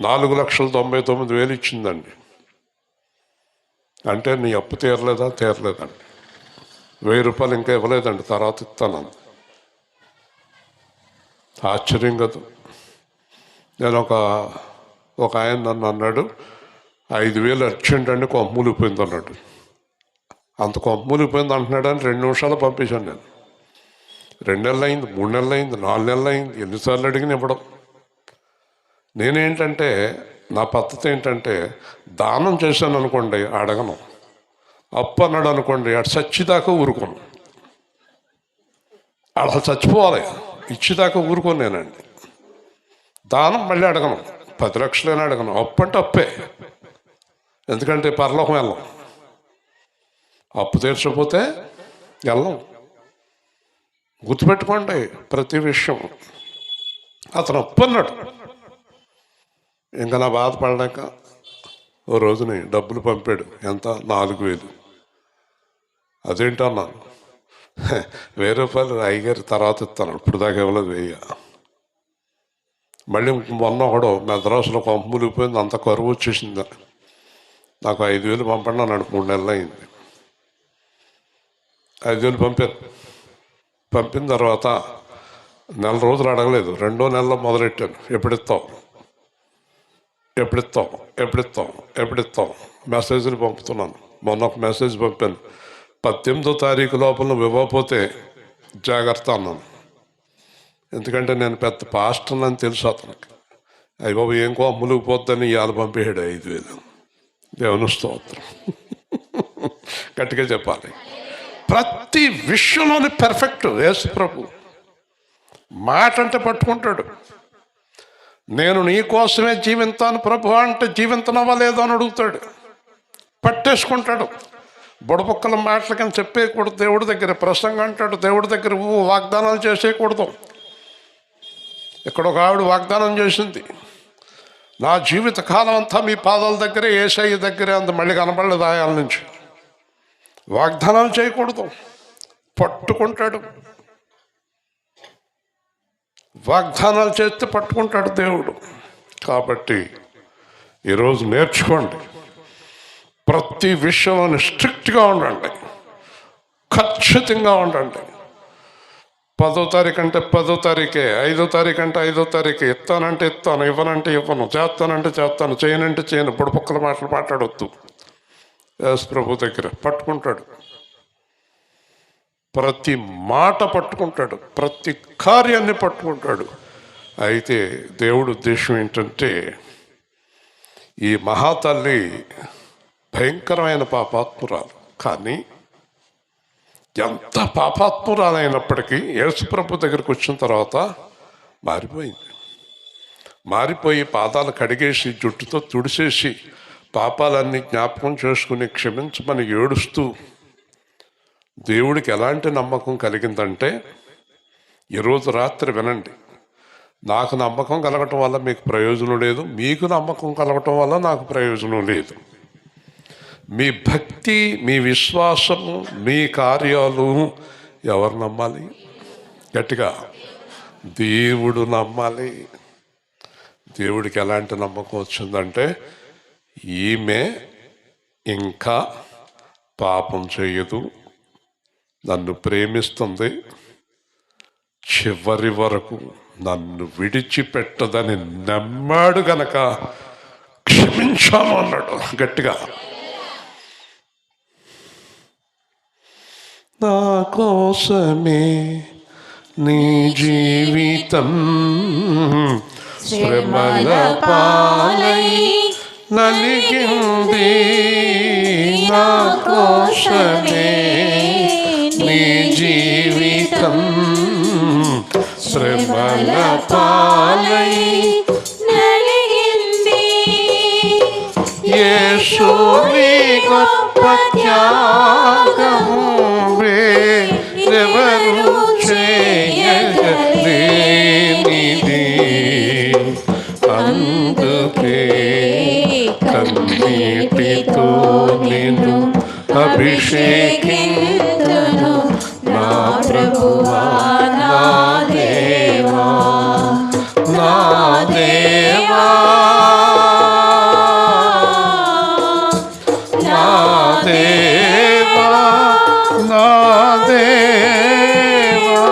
4,99,000 ఇచ్చిందండి. అంటే నీ అప్పు తీరలేదా? తీరలేదండి. 1000 రూపాయలు ఇంకా ఇవ్వలేదండి, తర్వాత ఇస్తాను. ఆశ్చర్యం కదా. నేను ఒక ఆయన నన్ను అన్నాడు, 5,000 అర్జెంట్ కొంపమూలిపోయింది అన్నాడు. అంత కొంపమూలిపోయింది అంటున్నాడని 2 నిమిషాలు పంపించాను నేను. 2 నెలలు అయింది, 3 నెలలు అయింది, 4 నెలలు అయింది, ఎన్నిసార్లు అడిగిన ఇవ్వడం. నేనేంటంటే నా పద్ధతి ఏంటంటే, దానం చేశాను అనుకోండి అడగను, అప్పు అన్నాడు అనుకోండి అటు చచ్చిదాకా ఊరుకోను. అలా చచ్చిపోవాలి, ఇచ్చేదాకా ఊరుకోనేనండి. దానం మళ్ళీ అడగను, 10 లక్షలైనా అడగను. అప్పు అంటే అప్పే, ఎందుకంటే పరలోకం వెళ్ళం. అప్పు తీర్చకపోతే వెళ్ళం. గుర్తుపెట్టుకోండి ప్రతి విషయం. అతను అప్పు అన్నాడు, ఇంకా నా బాధపడలేక ఓ రోజుని డబ్బులు పంపాడు. ఎంత? 4,000. అదేంటన్నాను. 1,000 రూపాయలు అయ్యగారి తర్వాత ఇస్తాను, ఇప్పుడు దాకా ఇవ్వలేదు 1000. మళ్ళీ మొన్న ఒకడు మెద్రాసులో కొంప మునిగిపోయింది, అంత కరువు వచ్చేసింది, నాకు 5,000 పంపండి అన్నాడు. 3 నెలలు అయింది. 5,000 పంపాను. పంపిన తర్వాత నెల రోజులు అడగలేదు. 2వ నెలలో మొదలెట్టాను. ఎప్పుడిస్తావు ఎప్పుడిస్తావు ఎప్పుడిస్తావు ఎప్పుడిస్తావు మెసేజ్లు పంపుతున్నాను. మొన్న ఒక మెసేజ్ పంపాను, 18వ తారీఖు లోపల నువ్వు ఇవ్వకపోతే జాగ్రత్త అన్నాను. ఎందుకంటే నేను పెద్ద పాస్టర్ అని తెలుసు అతనికి. అయ్యి బాబు ఏం అమ్ములకు పోద్దని ఇవాళ పంపేయాడు 5,000. దేవుని స్తోత్రం. గట్టిగా చెప్పాలి. ప్రతి విషయంలోని పెర్ఫెక్ట్ యేసు ప్రభు. మాట అంటే పట్టుకుంటాడు. నేను నీ కోసమే జీవింతాను ప్రభు అంటే జీవించనవా లేదో అని అడుగుతాడు. పట్టేసుకుంటాడు. బుడపక్కల మాటలు కానీ చెప్పేయకూడదు దేవుడి దగ్గర. ప్రసంగం అంటాడు దేవుడి దగ్గర వాగ్దానాలు చేసేయకూడదు. ఇక్కడ ఒక ఆవిడ వాగ్దానం చేసింది, నా జీవిత కాలం అంతా మీ పాదాల దగ్గరే, యేసయ్య దగ్గరే అంత. మళ్ళీ కనబడలేదు ఆయాల నుంచి. వాగ్దానాలు చేయకూడదు, పట్టుకుంటాడు. వాగ్దానాలు చేస్తే పట్టుకుంటాడు దేవుడు. కాబట్టి ఈరోజు నేర్చుకోండి, ప్రతి విషయంలో స్ట్రిక్ట్గా ఉండండి, ఖచ్చితంగా ఉండండి. 10వ తారీఖు అంటే 10వ తారీఖే, 5వ తారీఖు అంటే 5వ తారీఖే, ఇస్తానంటే ఇస్తాను, ఇవ్వనంటే ఇవ్వను, చేస్తానంటే చేస్తాను, చేయనంటే చేయను. బుడపక్కల మాటలు మాట్లాడవద్దు. యేసు ప్రభు దగ్గర పట్టుకుంటాడు. ప్రతి మాట పట్టుకుంటాడు, ప్రతి కార్యాన్ని పట్టుకుంటాడు. అయితే దేవుడు ఉద్దేశం ఏంటంటే, ఈ మహాతల్లి భయంకరమైన పాపాత్మురాలు, కానీ ఎంత పాపాత్మురాలైనప్పటికీ యేసుప్రభు దగ్గరికి వచ్చిన తర్వాత మారిపోయింది. మారిపోయి పాదాలు కడిగేసి జుట్టుతో తుడిసేసి పాపాలన్నీ జ్ఞాపకం చేసుకుని క్షమించమని ఏడుస్తూ, దేవుడికి ఎలాంటి నమ్మకం కలిగిందంటే, ఈరోజు రాత్రి వినండి, నాకు నమ్మకం కలగటం వల్ల మీకు ప్రయోజనం లేదు, మీకు నమ్మకం కలగటం వల్ల నాకు ప్రయోజనం లేదు. మీ భక్తి, మీ విశ్వాసము, మీ కార్యాలు ఎవరు నమ్మాలి? గట్టిగా దేవుడు నమ్మాలి. దేవుడికి ఎలాంటి నమ్మకం వచ్చిందంటే, ఈమె ఇంకా పాపం చేయదు, నన్ను ప్రేమిస్తుంది, చివరి వరకు నన్ను విడిచిపెట్టదని నమ్మాడు గనక క్షమించాను అన్నాడు గట్టిగా. నా కోసమే నీ జీవితం శ్రమల పాలై నలిగింది, నా కోసమే నీ జీవితం శ్రమల పాలై నలిగింది. యేసు నీ గొప్ప త్యాగము వేరెవరు చేయలేనిది, అందుకే కన్నీటితో నిన్ను అభిషేకింతును నా ప్రభువా, నా దేవా, నా దేవా, నా దేవా, నా దేవా,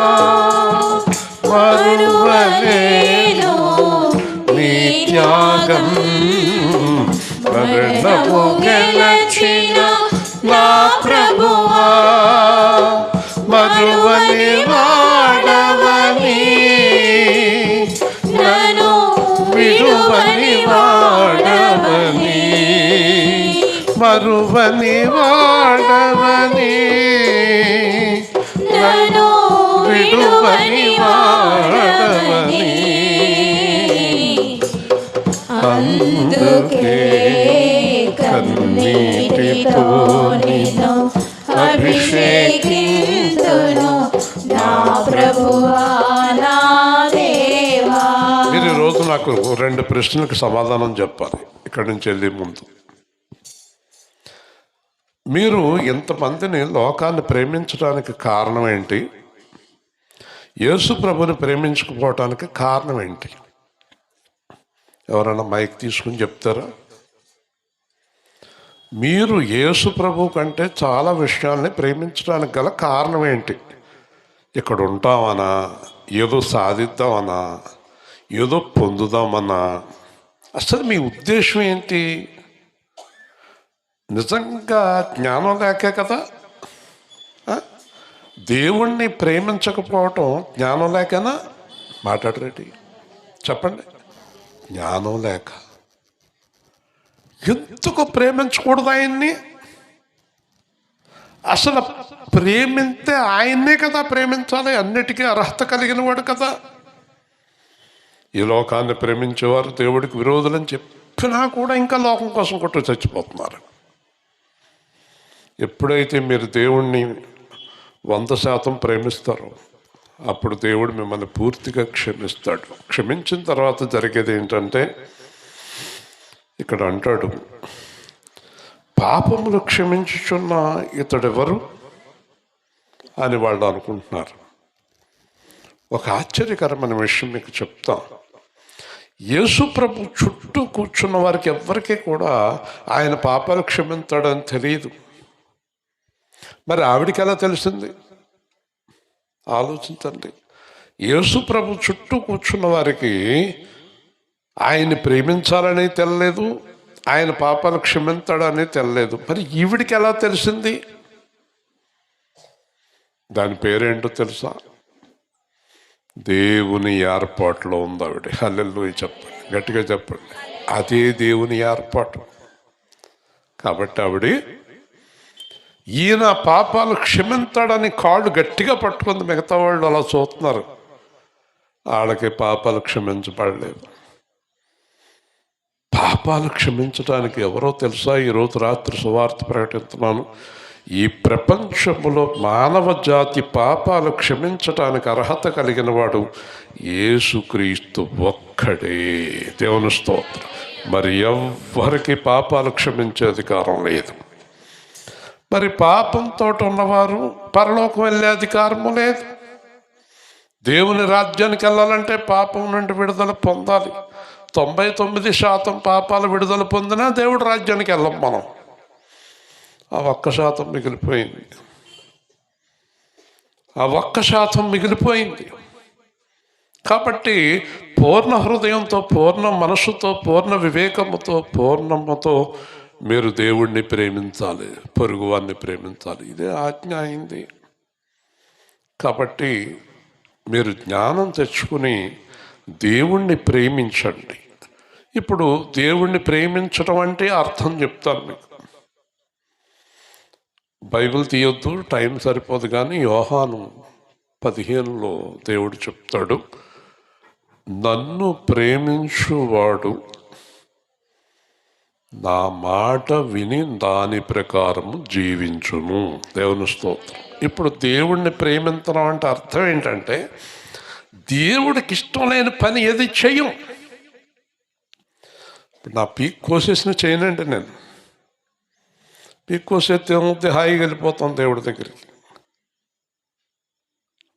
మరువలేను నీ త్యాగం, మరణము గెలచిన నా ప్రభువా, మరువని వాడవని, నన్ను విడువని వాడవని, మరువని వాడవని, నన్ను విడువని వాడవని, అందుకే కన్నీటితో నిన్ను అభిషేకింతును నా ప్రభువా, నా దేవా. మీరు ఈరోజు నాకు 2 ప్రశ్నలకు సమాధానం చెప్పాలి ఇక్కడి నుంచి వెళ్ళే ముందు. మీరు ఇంతమందిని లోకాన్ని ప్రేమించడానికి కారణం ఏంటి? యేసు ప్రభుని ప్రేమించకపోవటానికి కారణం ఏంటి? ఎవరైనా మైక్ తీసుకుని చెప్తారా? మీరు యేసు ప్రభు కంటే చాలా విషయాల్ని ప్రేమించడానికి గల కారణం ఏంటి? ఇక్కడ ఉంటామనా, ఏదో సాధిద్దామనా, ఏదో పొందుదామన్నా? అసలు మీ ఉద్దేశం ఏంటి? నిజంగా జ్ఞానం లేకే కదా. దేవుణ్ణి ప్రేమించకపోవటం జ్ఞానం లేకనా? మాట్లాడరేటి, చెప్పండి. జ్ఞానం లేక. ఎందుకు ప్రేమించకూడదు ఆయన్ని? అసలు ప్రేమిస్తే ఆయన్నే కదా ప్రేమించాలి. అన్నిటికీ అర్హత కలిగిన వాడు కదా. ఈ లోకాన్ని ప్రేమించేవారు దేవుడికి విరోధులని చెప్పినా కూడా ఇంకా లోకం కోసం కొట్టు చచ్చిపోతున్నారు. ఎప్పుడైతే మీరు దేవుణ్ణి 100% ప్రేమిస్తారో అప్పుడు దేవుడు మిమ్మల్ని పూర్తిగా క్షమిస్తాడు. క్షమించిన తర్వాత జరిగేది ఏంటంటే, ఇక్కడ అంటాడు, పాపములు క్షమించుచున్న ఇతడెవరు అని వాళ్ళు అనుకుంటున్నారు. ఒక ఆశ్చర్యకరమైన విషయం మీకు చెప్తా. యేసు ప్రభు చుట్టూ కూర్చున్న వారికి ఎవ్వరికీ కూడా ఆయన పాపాలు క్షమించాడని తెలియదు. మరి ఆవిడికి ఎలా తెలిసింది? ఆలోచించండి. యేసు ప్రభు చుట్టూ కూర్చున్న వారికి ఆయన్ని ప్రేమించాలని తెలియలేదు, ఆయన పాపాలు క్షమించాడని తెలియలేదు. మరి ఈవిడికి ఎలా తెలిసింది? దాని పేరేంటో తెలుసా? దేవుని ఏర్పాటులో ఉంది ఆవిడ. హల్లెలూయా చెప్పండి, గట్టిగా చెప్పండి. అదే దేవుని ఏర్పాటు. కాబట్టి ఆవిడ ఈయన పాపాలు క్షమించాడని కాళ్ళు గట్టిగా పట్టుకుంది. మిగతా వాళ్ళు అలా చూస్తున్నారు, వాళ్ళకి పాపాలు క్షమించబడలేదు. పాపాలు క్షమించడానికి ఎవరో తెలుసా? ఈరోజు రాత్రి సువార్త ప్రకటిస్తున్నాను. ఈ ప్రపంచంలో మానవ జాతి పాపాలు క్షమించటానికి అర్హత కలిగిన వాడు యేసుక్రీస్తు ఒక్కడే. దేవుని స్తోత్రం. మరి ఎవ్వరికి పాపాలు క్షమించే అధికారం లేదు. మరి పాపంతో ఉన్నవారు పరలోకం వెళ్ళే అధికారము లేదు. దేవుని రాజ్యానికి వెళ్ళాలంటే పాపం నుండి విడుదల పొందాలి. 99% పాపాలు విడుదల పొందినా దేవుడి రాజ్యానికి వెళ్ళం మనం. ఆ 1% మిగిలిపోయింది. ఆ 1% మిగిలిపోయింది. కాబట్టి పూర్ణ హృదయంతో, పూర్ణ మనసుతో, పూర్ణ వివేకముతో, పూర్ణముతో మీరు దేవుణ్ణి ప్రేమించాలి, పొరుగువాన్ని ప్రేమించాలి. ఇదే ఆజ్ఞ అయింది. కాబట్టి మీరు జ్ఞానం తెచ్చుకుని దేవుణ్ణి ప్రేమించండి. ఇప్పుడు దేవుణ్ణి ప్రేమించడం అంటే అర్థం చెప్తాను మీకు. బైబిల్ తీయొద్దు, టైం సరిపోదు. కానీ యోహాను 15లో దేవుడు చెప్తాడు, నన్ను ప్రేమించువాడు నా మాట విని దాని ప్రకారము జీవించును. దేవుని స్తోత్రం. ఇప్పుడు దేవుణ్ణి ప్రేమించడం అంటే అర్థం ఏంటంటే, దేవుడికి ఇష్టం లేని పని ఏది చెయ్యం. ఇప్పుడు నా పీక్ కోసేసిన చేయనండి. నేను పీక్ కోసేస్తే ఏమవుతుంది? హాయిగా వెళ్ళిపోతాం దేవుడి దగ్గరికి.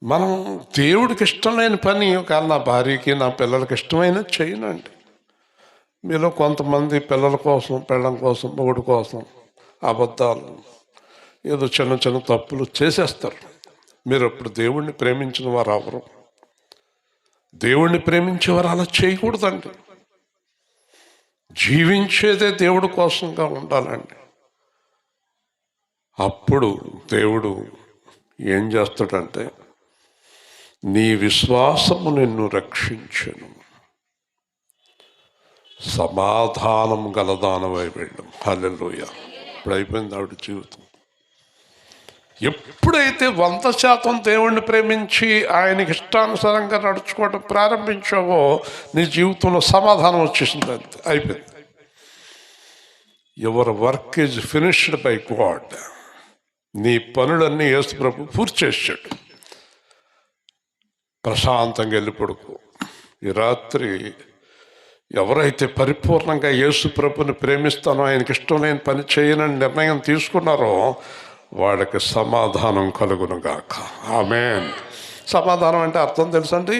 మనం దేవుడికి ఇష్టం లేని పని ఒకవేళ నా భార్యకి, నా పిల్లలకి ఇష్టమైన చేయనండి. మీలో కొంతమంది పిల్లల కోసం, పెళ్ళం కోసం, మొగుడు కోసం అబద్ధాలు, ఏదో చిన్న చిన్న తప్పులు చేసేస్తారు. మీరు అప్పుడు దేవుణ్ణి ప్రేమించిన వారు ఎవరు? దేవుణ్ణి ప్రేమించేవారు అలా చేయకూడదండి. జీవించేదే దేవుడి కోసంగా ఉండాలండి. అప్పుడు దేవుడు ఏం చేస్తాడంటే, నీ విశ్వాసము నిన్ను రక్షించెను, సమాధానం గలదానమై వెళ్ళం. హల్లెలూయా. ఇప్పుడు అయిపోయింది ఆవిడ జీవితం. ఎప్పుడైతే 100% దేవుణ్ణి ప్రేమించి ఆయనకి ఇష్టానుసారంగా నడుచుకోవడం ప్రారంభించావో నీ జీవితంలో సమాధానం వచ్చేసింది. అంతే, అయిపోయింది. Your work is finished by God. నీ పనులన్నీ యేసు ప్రభు పూర్తి చేశాడు. ప్రశాంతంగా వెళ్ళి పడుకో. ఈ రాత్రి ఎవరైతే పరిపూర్ణంగా యేసు ప్రభుని ప్రేమిస్తానో, ఆయనకి ఇష్టం లేని పని చేయనని నిర్ణయం తీసుకున్నారో వాళ్ళకి సమాధానం కలుగునుగాక. ఆమేన్. సమాధానం అంటే అర్థం తెలుసండి,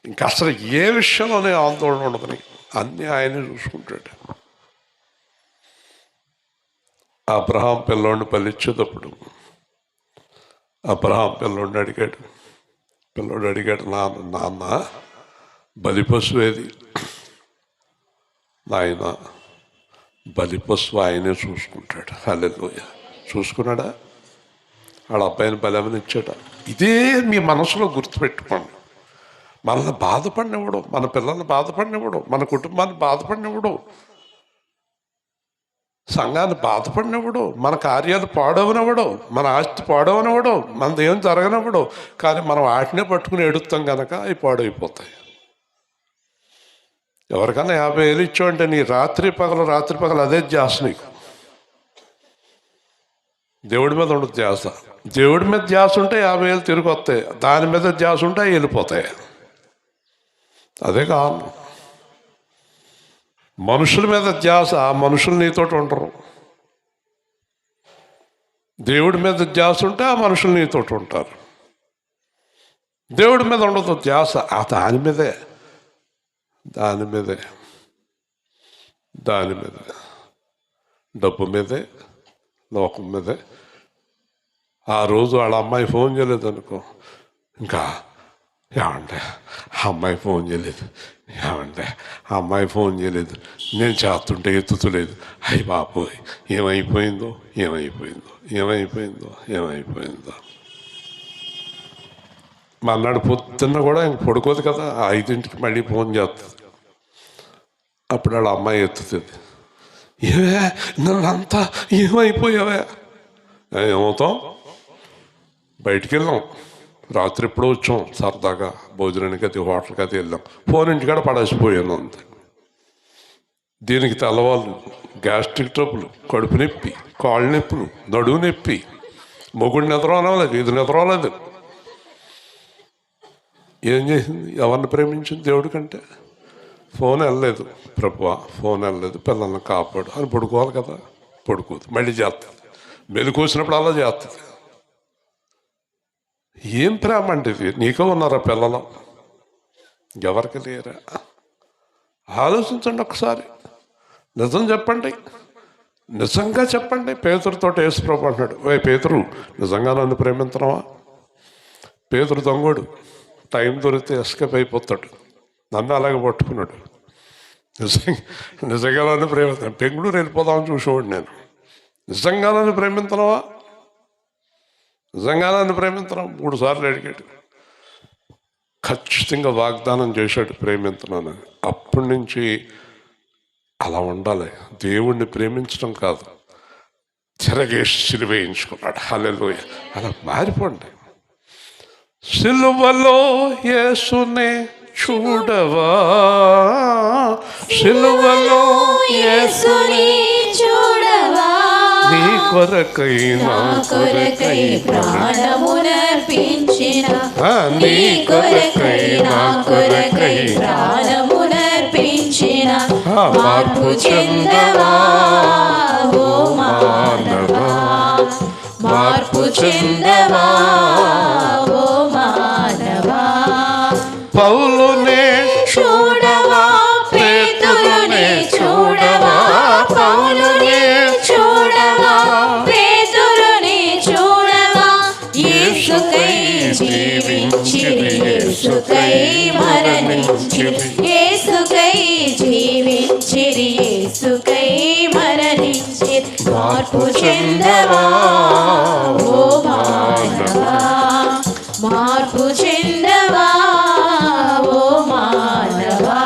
ఇంకా అసలు ఏ విషయంలోనే ఆందోళన ఉండదని, అన్నీ ఆయనే చూసుకుంటాడు. అబ్రహాం పిల్లోడిని పలిచ్చేటప్పుడు అబ్రహాం పిల్లోడిని అడిగాడు. పిల్లోడు అడిగాడు, నాన్న బలిపశువు ఏది? నాయన బలిపశువు ఆయనే చూసుకుంటాడు. హల్లెలూయా. చూసుకున్నాడా? వాళ్ళ అబ్బాయిని బలమనిచ్చాడా? ఇదే మీ మనసులో గుర్తుపెట్టుకోండి. మనల్ని బాధపడినవ్వడు, మన పిల్లల్ని బాధపడినవ్వడు, మన కుటుంబాన్ని బాధపడినవ్వడు, సంఘాన్ని బాధపడినవ్వడు, మన కార్యాలు పాడవనవ్వడు, మన ఆస్తి పాడవనవ్వడు, మనది ఏం జరగనవ్వడు. కానీ మనం వాటినే పట్టుకుని ఎడుస్తాం కనుక అవి పాడైపోతాయి. ఎవరికైనా 50,000 ఇచ్చావంటే నీ రాత్రి పగలు అదే ధ్యాస నీకు. దేవుడి మీద ఉండదు ధ్యాస. దేవుడి మీద ధ్యాస ఉంటే 50,000 తిరిగి వస్తాయి, దాని మీద ధ్యాస ఉంటే అవి వెళ్ళిపోతాయి. అదే కాదు. మనుషుల మీద ధ్యాస, ఆ మనుషులు నీతోటి ఉండరు. దేవుడి మీద ధ్యాస ఉంటే ఆ మనుషులు నీతోటి ఉంటారు. దేవుడి మీద ఉండదు ధ్యాస, ఆ దాని మీదే డబ్బు మీదే, లోకం మీదే. ఆ రోజు వాళ్ళ అమ్మాయి ఫోన్ చేయలేదు అనుకో, ఇంకా ఏమంటే ఆ అమ్మాయి ఫోన్ చేయలేదు, ఏమంటే ఆ అమ్మాయి ఫోన్ చేయలేదు, నేను చేస్తుంటే ఎత్తుతలేదు, అయ్యి బాబోయ్ ఏమైపోయిందో. మన్నాడు పొద్దున్న కూడా ఇంక పడుకోదు కదా, 5ంటికి మళ్ళీ ఫోన్ చేస్తుంది. అప్పుడు వాళ్ళ అమ్మాయి ఎత్తుతుంది, ఏవే నన్నంతా ఏమైపోయావే? ఏమవుతాం, బయటికి వెళ్ళాం, రాత్రి ఎప్పుడో వచ్చాం, సరదాగా భోజనానికి అది హోటల్కి అది వెళ్ళాం, ఫోన్ ఇంటికాడ పడేసిపోయాను అంతే. దీనికి తెల్లవాళ్ళు గ్యాస్ట్రిక్ ట్రబుల్, కడుపు నొప్పి, కాళ్ళు నొప్పులు, నడువు నొప్పి, మొగుడు నిద్రలేదు, ఇది నిద్రలేదు. ఏం చేసింది? ఎవరిని ప్రేమించింది దేవుడి కంటే? ఫోన్ వెళ్ళలేదు, ప్రభువా ఫోన్ వెళ్ళలేదు, పిల్లల్ని కాపాడు అని పడుకోవాలి కదా. పడుకోదు, మళ్ళీ చేస్తుంది, మెలకు వచ్చినప్పుడు అలా చేస్తుంది. ఏం ప్రేమ అంటే ఇది? నీకో ఉన్నారా పిల్లలు? ఎవరికి లేరా? ఆలోచించండి ఒకసారి, నిజం చెప్పండి, నిజంగా చెప్పండి. పేతురుతో యేసుప్రభు అంటున్నాడు, పేతురు నిజంగా నన్ను ప్రేమించడమా? పేతురు దొంగోడు, టైం దొరికితే ఎస్కేప్ అయిపోతాడు. నన్ను అలాగే పట్టుకున్నాడు. నిజంగా నన్ను ప్రేమిస్తాను, బెంగళూరు వెళ్ళిపోదామని చూసేవాడు నేను. నిజంగా నన్ను ప్రేమించడమా? 3 సార్లు అడిగాడు. ఖచ్చితంగా వాగ్దానం చేశాడు ప్రేమించున్నానని. అప్పటి నుంచి అలా ఉండాలి. దేవుణ్ణి ప్రేమించడం కాదు, తిరగేసి సిలువేయించుకున్నాడు. హల్లెలూయా. అలా మారిపోండి. సిలువలో యేసునే చూడవా, సిలువలో యేసుని చూడవా, నీ కొరకై నా కొరకై ప్రాణమునర్పించిన, నీ కొరకై నా కొరకై ప్రాణమునర్పించిన, మార్పు చెందవా ఓ మానవా, మార్పు చెందవా ఓ మానవా. పౌలునే చూడవా, పేతురునే చూడవా, పౌలునే చూడవా, పేతురునే చూడవా. యేసుకై జీవించిరి, యేసుకై మరణించిరి, యేసుకై జీవించిరి, యేసుకై మరణించిరి. మార్పు చెందవా ఓ మానవా, మార్పు చెందవా ఓ మానవా.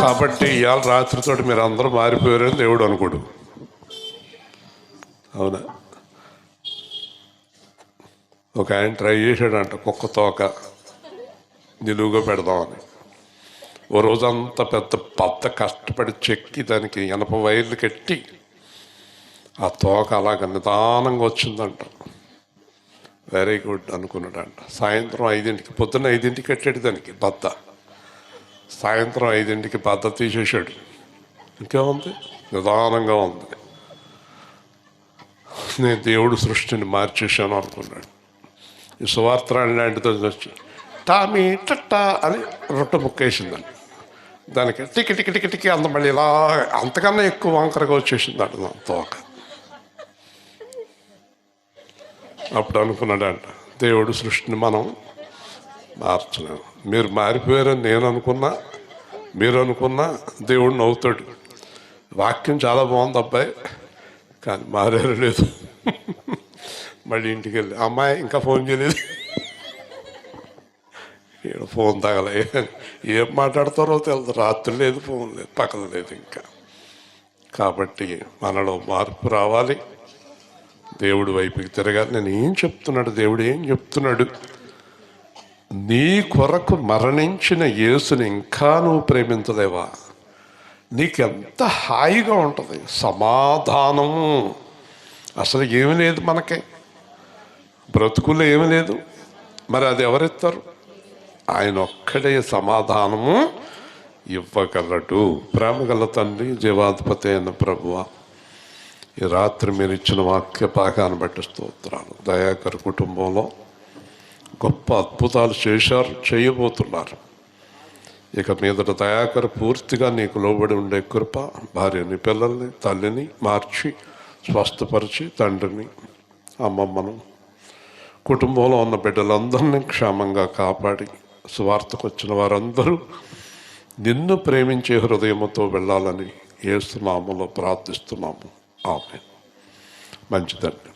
కాబట్టి ఇవాళ రాత్రితో మీరు అందరూ మారిపోయారని దేవుడు అనుకోడు. అవునా? ఒక ఆయన ట్రై చేశాడంట కుక్క తోక నిలువుగా పెడదామని. ఓ రోజంతా పెద్ద కష్టపడి చెక్కి దానికి ఇనప వైర్లు కట్టి ఆ తోక అలాగ నిదానంగా వచ్చిందంట. వెరీ గుడ్ అనుకున్నాడంట. సాయంత్రం 5ంటికి, పొద్దున్న 5ంటికి కట్టాడు దానికి బద్ద. సాయంత్రం 5ంటికి పద్ధతి తీసేసాడు. ఇంకేముంది, నిదానంగా ఉంది. నేను దేవుడు సృష్టిని మార్చేశాను అనుకున్నాడు. ఈ సువార్తరాణి లాంటితో వచ్చి టామీ టట్టా అని రొట్టె ముక్కేసిందండి. దానికి టికి టికి టికి టికి అంత మళ్ళీ ఇలా అంతకన్నా ఎక్కువ వంకరగా వచ్చేసిందంట నా తోక. అప్పుడు అనుకున్నాడంట, దేవుడు సృష్టిని మనం మార్చలేము. మీరు మారిపోయారని నేను అనుకున్నా, మీరు అనుకున్నా దేవుడు నవ్వుతాడు. వాక్యం చాలా బాగుంది అబ్బాయి, కానీ మారేరు లేదు. మళ్ళీ ఇంటికి వెళ్ళి అమ్మాయి ఇంకా ఫోన్ చేయలేదు, ఫోన్ తగలే, ఏం మాట్లాడతారో తెలుసు. రాత్రి లేదు, ఫోన్ లేదు, పక్కన లేదు ఇంకా. కాబట్టి మనలో మార్పు రావాలి, దేవుడి వైపుకి తిరగాలి. నేను ఏం చెప్తున్నాడు, దేవుడు ఏం చెప్తున్నాడు? నీ కొరకు మరణించిన యేసుని ఇంకా నువ్వు ప్రేమించలేవా? నీకెంత హాయిగా ఉంటుంది, సమాధానము. అసలు ఏమి లేదు మనకి, బ్రతుకుల్లో ఏమి లేదు. మరి అది ఎవరిస్తారు? ఆయన ఒక్కడే సమాధానము ఇవ్వగలడు. ప్రేమగల తండ్రి, జీవాధిపతి అయిన ప్రభువా, ఈ రాత్రి మీరు ఇచ్చిన వాక్య భాగాన్ని బట్టి స్తోత్రాలు. దయాకర్ కుటుంబంలో గొప్ప అద్భుతాలు చేశారు, చేయబోతున్నారు. ఇక మీదట దయాకర్ పూర్తిగా నీకు లోబడి ఉండే కృప, భార్యని, పిల్లల్ని, తల్లిని మార్చి స్వస్థపరిచి, తండ్రిని, అమ్మమ్మను, కుటుంబంలో ఉన్న బిడ్డలందరినీ క్షేమంగా కాపాడి, సువార్తకు వచ్చిన వారందరూ నిన్ను ప్రేమించే హృదయంతో వెళ్ళాలని యేసు నామములో ప్రార్థిస్తున్నాము. ఆమేన్. మంచిదండి.